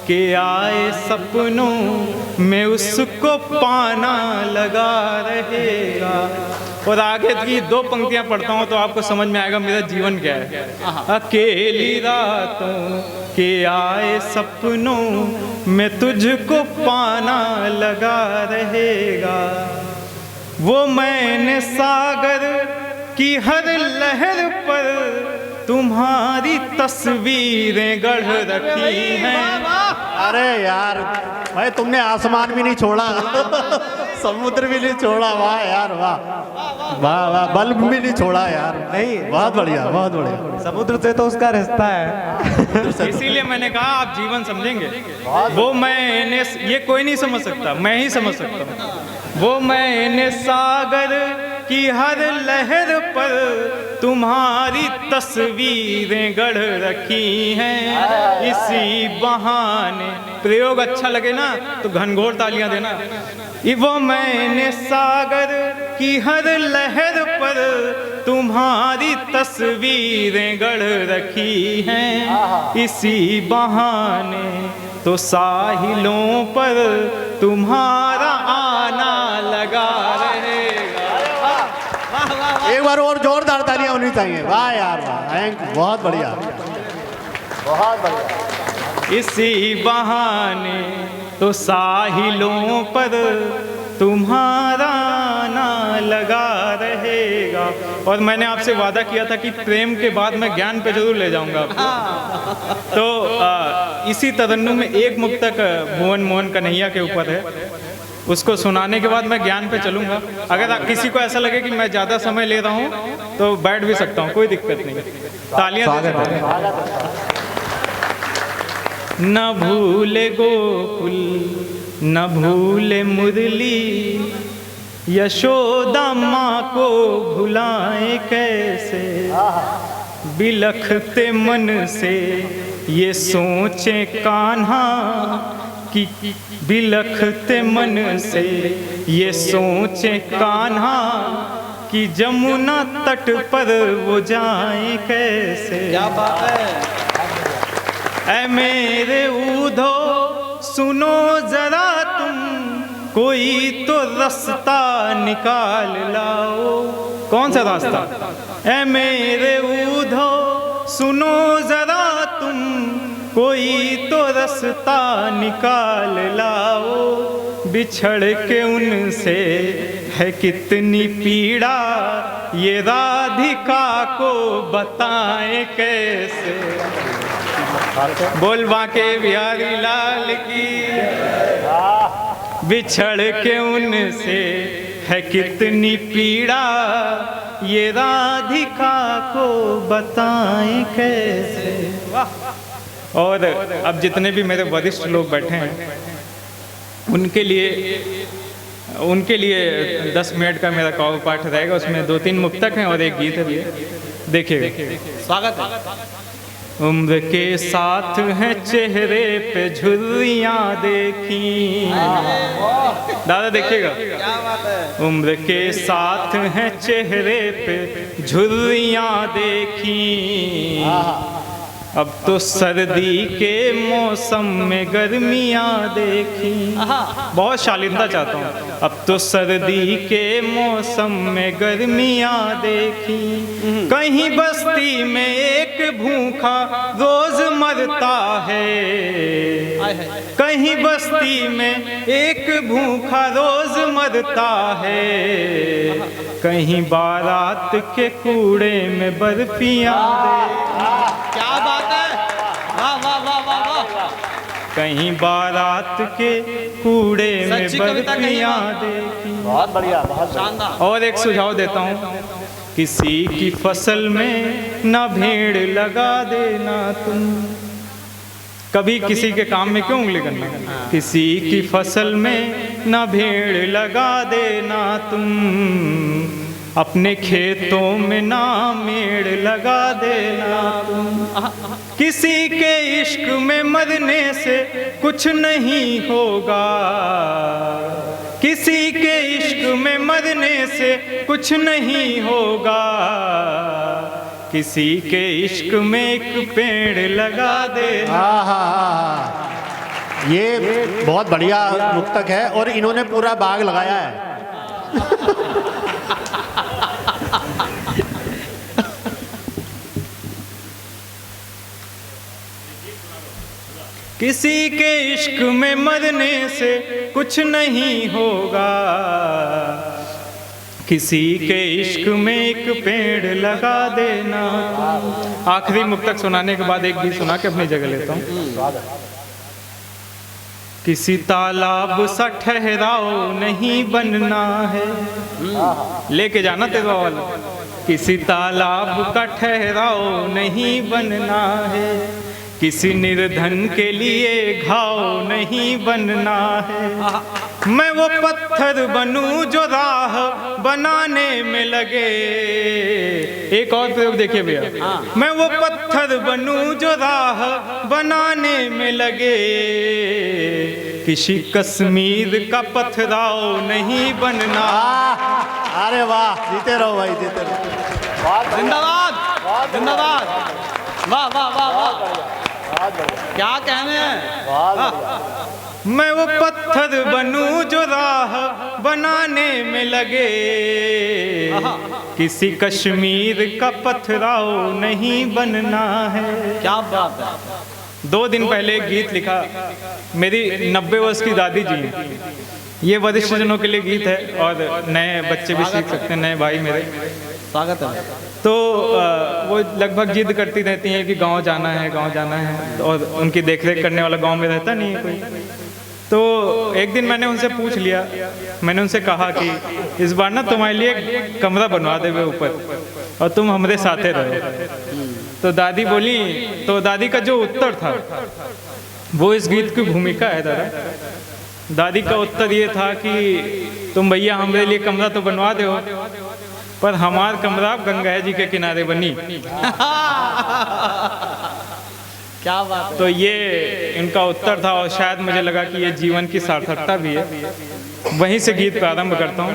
के आए सपनों में उसको पाना लगा रहेगा। और आगे की दो पंक्तियां पढ़ता हूँ तो आपको समझ में आएगा मेरा जीवन क्या है। अकेली रातों के आए सपनों में तुझको पाना लगा रहेगा, वो मैंने सागर की हर लहर पर तुम्हारी तस्वीरें गढ़ रखी हैं। अरे यार भाई, तुमने आसमान भी नहीं छोड़ा, समुद्र भी नहीं छोड़ा, वाह यार वाह, वाह वाह, बल्ब भी नहीं छोड़ा यार। नहीं, बहुत बढ़िया, बहुत बढ़िया। समुद्र से तो उसका रिश्ता है। इसीलिए मैंने कहा आप जीवन समझेंगे। वो मैंने, ये कोई नहीं समझ सकता, मैं ही समझ सकता हूँ। वो मैंने सागर की हर लहर पर तुम्हारी तस्वीरें गढ़ रखी हैं, इसी बहाने, प्रयोग अच्छा लगे ना तो घनघोर तालियां देना। वो मैंने सागर की हर लहर पर तुम्हारी तस्वीरें गढ़ रखी हैं, इसी बहाने तो साहिलों पर तुम्हारा आना लगा रहेगा। एक बार और जोरदार तालियां होनी चाहिए। वाह यार वाह, बहुत बढ़िया, बहुत बढ़िया। इसी बहाने तो साहिलों पर तुम्हारा आना लगा रहेगा। और मैंने आपसे वादा किया था कि प्रेम के बाद मैं ज्ञान पे जरूर ले जाऊंगा आपको। तो इसी तरन्नुम में एक मुक्तक भुवन मोहन कन्हैया के ऊपर है, उसको सुनाने के बाद मैं ज्ञान पे चलूंगा। अगर किसी को ऐसा लगे कि मैं ज़्यादा समय ले रहा हूँ तो बैठ भी सकता हूँ, कोई दिक्कत नहीं। तालियां दे सकते हैं। न भूले गोकुल न भूले मुरली, यशोदा माँ को भुलाए कैसे, बिलखते मन से ये सोचे कान्हा कि, बिलखते मन से ये सोचे कान्हा कि जमुना तट पर वो जाए कैसे। क्या बात है। ऐ मेरे ऊधो सुनो जरा तुम, कोई तो रास्ता निकाल लाओ। कौन सा रास्ता? ऐ मेरे ऊधो सुनो जरा तुम, कोई तो रास्ता निकाल लाओ। बिछड़ के उनसे है कितनी पीड़ा, ये राधिका को बताएं कैसे। बोल बाके बिहारी लाल की। बिछड़ के उनसे है कितनी पीड़ा, ये राधिका को बताएं कैसे। और अब जितने भी मेरे वरिष्ठ लोग बैठे हैं उनके लिए उनके लिए 10 मिनट का मेरा काव्य पाठ रहेगा। उसमें 2-3 मुक्तक हैं और एक गीत है भैया, देखिएगा। स्वागत है। उम्र के साथ हैं चेहरे पे झुर्रियाँ देखी, दादा देखिएगा। क्या बात है। उम्र के साथ हैं चेहरे पे झुर्रियाँ देखी, अब तो सर्दी के मौसम में गर्मियाँ देखी। बहुत शालीनता चाहता हूँ। अब तो सर्दी के मौसम में गर्मियाँ देखी, कहीं बस्ती में एक भूखा रोज मरता है, कहीं बस्ती में एक भूखा रोज मरता है, कहीं बारात के कूड़े में बर्फियाँ देखी। क्या बात है, वाह वाह वाह वाह वाह। कहीं बारात के कूड़े में सच्ची कविता कही बर्फियाँ देखी। बहुत बढ़िया, बहुत शानदार। और एक सुझाव देता हूँ, किसी की फसल में ना भेड़ लगा देना तुम। कभी किसी के काम में क्यों उंगली करना। किसी की फसल में ना भेड़ लगा देना तुम, अपने खेतों में ना मेड़ लगा देना तुम। किसी के इश्क में मरने से कुछ नहीं होगा, किसी के इश्क में मरने से कुछ नहीं होगा, किसी के इश्क में एक पेड़ लगा देना। ये बहुत बढ़िया मुक्तक है और इन्होंने पूरा बाग लगाया है। किसी के इश्क में मरने से कुछ नहीं होगा, किसी के इश्क में एक पेड़ लगा देना। आखिरी मुक्तक सुनाने के बाद एक गीत सुना के अपनी जगह लेता हूँ। किसी तालाब सा ठहराओ नहीं बनना है, लेके जाना तेरा वाला। किसी तालाब का ठहराओ नहीं बनना है, किसी निर्धन के लिए घाव नहीं बनना है। मैं वो पत्थर बनूं जो राह बनाने में लगे। एक और प्रयोग देखिए भैया। मैं वो पत्थर बनूं जो राह बनाने में लगे, किसी कश्मीर का पथराव नहीं बनना। अरे वाह, जीते रहो भाई, जीते रहो। जिंदाबाद जिंदाबाद, वाह वाह वाह वाह, क्या कहने हैं। मैं वो पत्थर बनूं जो राह बनाने में लगे, किसी कश्मीर का पथराव नहीं बनना है। क्या बात है। 2 दिन पहले एक गीत लिखा, मेरी 90 वर्ष की दादी जी हैं। ये वरिष्ठ जनों के लिए गीत है और नए बच्चे भी सीख सकते हैं, नए भाई मेरे। स्वागत है। तो वो लगभग जिद करती रहती हैं कि गांव जाना है, गांव जाना है, और उनकी देखरेख करने वाला गांव में रहता नहीं है कोई। तो एक दिन मैंने उनसे पूछ लिया, मैंने उनसे कहा कि इस बार ना तुम्हारे लिए एक कमरा बनवा देवे ऊपर और तुम हमारे साथे रहो। तो दादी बोली, तो दादी का जो उत्तर था वो इस गीत की भूमिका है। दादी का उत्तर ये था कि तुम भैया हमारे लिए कमरा तो बनवा दो, पर हमार कमरा गंगा जी के किनारे बनी। क्या बात है। तो ये इनका उत्तर था और शायद मुझे लगा कि ये जीवन की सार्थकता भी है। वहीं से गीत प्रारंभ करता हूँ।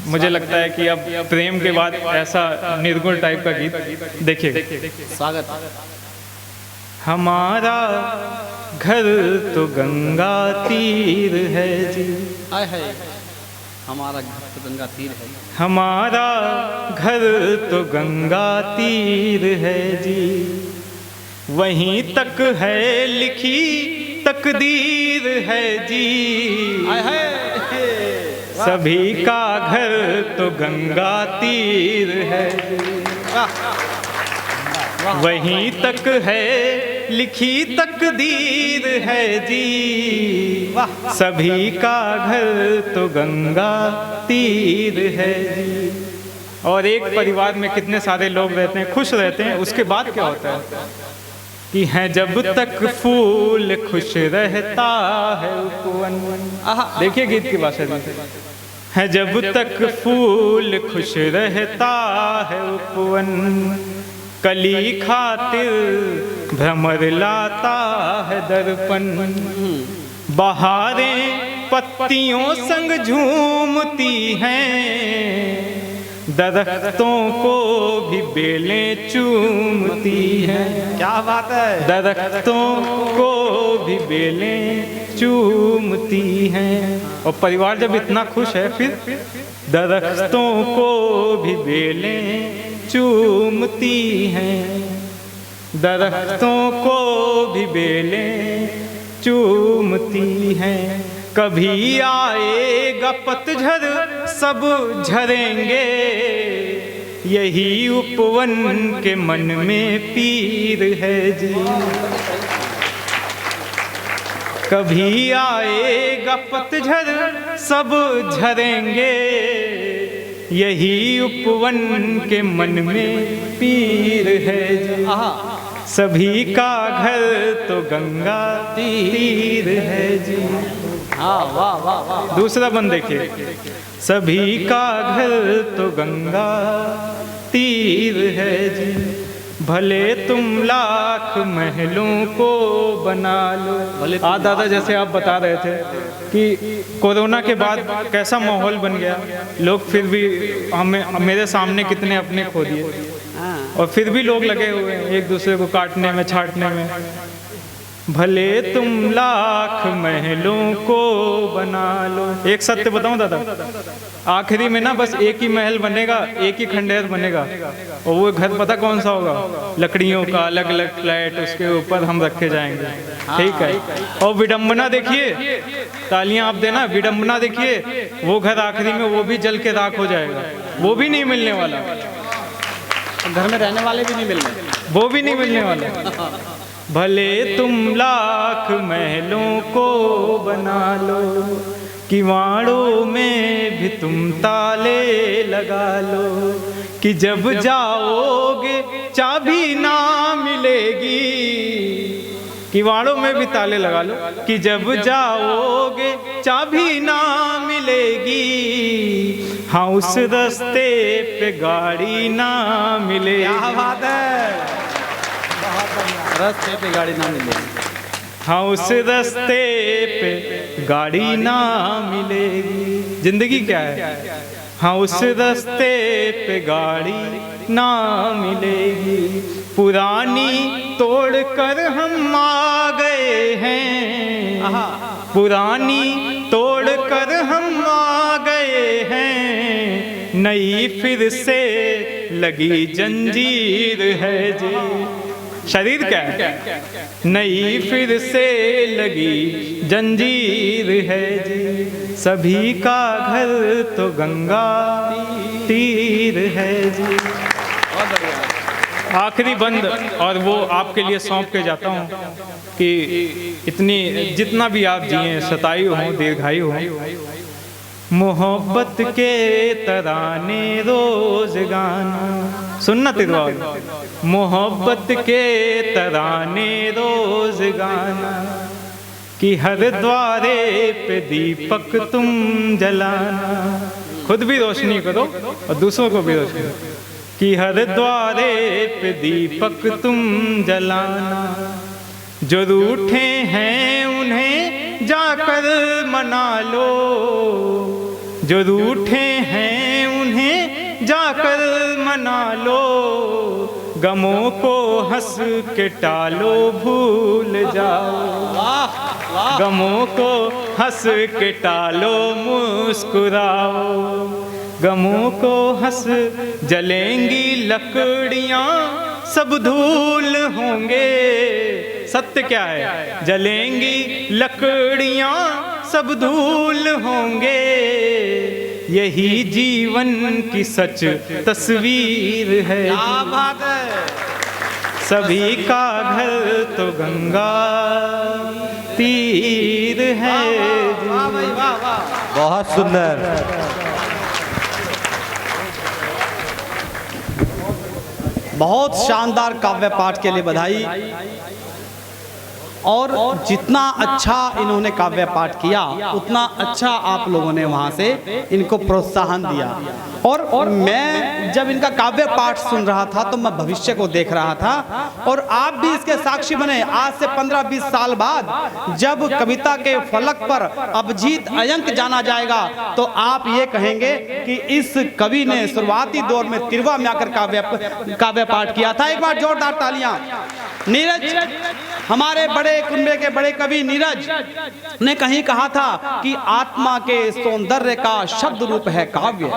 मुझे लगता है कि अब प्रेम के बाद ऐसा निर्गुण टाइप का गीत देखिए। स्वागत। हमारा घर तो गंगा तीर है जी, आय है, हमारा घर तो गंगा तीर है। हमारा घर तो गंगा तीर है जी, वहीं तक है लिखी तकदीर है जी। आय है, सभी का घर तो गंगा तीर है, वहीं तक है लिखी तकदीर है जी। सभी का घर तो गंगा तीर है जी। और एक परिवार में कितने सारे लोग रहते हैं, खुश रहते हैं, उसके बाद क्या होता है? कि है जब तक फूल खुश रहता है उपवन। देखिए गीत की भाषा में, है जब तक फूल खुश रहता है उपवन, कली खातिर भ्रमर लाता है दर्पण। बहारें पत्तियों संग झूमती हैं, दरख्तों को भी बेलें चूमती हैं। क्या बात है। दरख्तों को भी बेलें चूमती हैं। और परिवार जब इतना खुश है, फिर दरख्तों को भी बेलें चूमती हैं, दरख्तों को भी बेलें चूमती हैं। कभी आएगा पतझड़ सब झरेंगे, यही उपवन के मन में पीर है जी। कभी आएगा पतझड़ सब झरेंगे, यही उपवन के मन में पीर है जी। सभी का घर तो गंगा तीर है जी। दूसरा बंद देखिए, सभी का घर तो गंगा तीर है जी। भले तुम लाख महलों को बना लो। आज दादा जैसे आप बता रहे थे कि कोरोना के बाद कैसा माहौल बन गया, लोग फिर भी हमें, मेरे सामने कितने अपने खो दिए, और फिर भी लोग लगे हुए हैं एक दूसरे को काटने में, छाटने में। भले तुम लाख महलों को बना लो। एक सत्य बताऊं दादा, आखिरी में ना बस एक ही महल बनेगा, एक ही खंडहर बनेगा, और वो घर पता कौन सा होगा? लकड़ियों का अलग अलग फ्लैट, उसके ऊपर हम रखे जाएंगे। ठीक है। और विडंबना देखिए, तालियां आप देना, विडंबना देखिए, वो घर आखिरी में वो भी जल के राख हो जाएगा, वो भी नहीं मिलने वाला। घर में रहने वाले भी नहीं मिलने, वो भी नहीं मिलने वाला। भले तुम लाख महलों को बना लो, किवाड़ों में भी तुम ताले लगा लो, कि जब जाओगे चाबी ना मिलेगी। किवाड़ों में भी ताले लगा लो, कि जब जाओगे चाबी ना मिलेगी। हाँ, उस रास्ते पे गाड़ी ना मिलेगी। क्या बात है, रास्ते पे गाड़ी ना मिलेगी। हाँ, उस रास्ते पे गाड़ी ना मिलेगी। जिंदगी क्या है? हाँ, उस रास्ते पे गाड़ी ना मिलेगी। पुरानी तोड़ कर हम आ गए हैं, पुरानी तोड़ कर हम आ गए हैं, नई फिर से लगी जंजीर है जी। शरीर क्या है? नई फिर से लगी जंजीर है जी। सभी का घर तो गंगा तीर है जी। आखिरी बंद, और वो आपके लिए सौंप के जाता हूँ कि इतनी, जितना भी आप जिए, शतायु हों, दीर्घायु हों, मोहब्बत के तराने रोज गाना। सुनना तिरवाल, मोहब्बत के तराने रोज गाना, कि हर द्वारे पे दीपक तुम जलाना। खुद भी रोशनी करो और दूसरों को भी रोशनी करो, कि हर द्वारे पे दीपक तुम जलाना। जो रूठे हैं उन्हें जाकर मना लो, जो रूठे हैं उन्हें जाकर मना लो। गमों को हंस के टालो, भूल जाओ। गमों को हंस के टालो, मुस्कुराओ। गमों को हंस, जलेंगी लकड़ियाँ सब धूल होंगे। सत्य क्या है? जलेंगी लकड़ियाँ सब धूल होंगे, यही जीवन की सच तस्वीर है। क्या बात है। सभी का घर तो गंगा तीर है। वाह भाई वाह वाह। बहुत सुंदर। बहुत शानदार काव्य पाठ के लिए बधाई। और जितना अच्छा इन्होंने काव्य पाठ किया उतना अच्छा आप लोगों ने वहाँ से इनको प्रोत्साहन दिया। और मैं जब इनका काव्य पाठ सुन रहा था तो मैं भविष्य को देख रहा था, और आप भी इसके साक्षी बने। आज से 15-20 साल बाद जब कविता के फलक पर अभिजीत अयंक जाना जाएगा तो आप ये कहेंगे कि इस कवि ने शुरुआती दौर में तिरवा में आकर काव्य पाठ किया था। एक बार जोरदार तालियां। नीरज, हमारे बड़े कुनबे के बड़े कवि नीरज ने कहीं कहा था कि आत्मा के सौंदर्य का शब्द रूप है काव्य।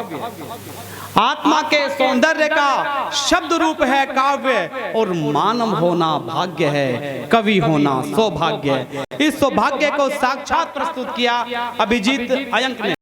आत्मा के सौंदर्य का शब्द रूप है काव्य, और मानव होना भाग्य है, कवि होना सौभाग्य है। इस सौभाग्य को साक्षात प्रस्तुत किया अभिजीत अयंक ने।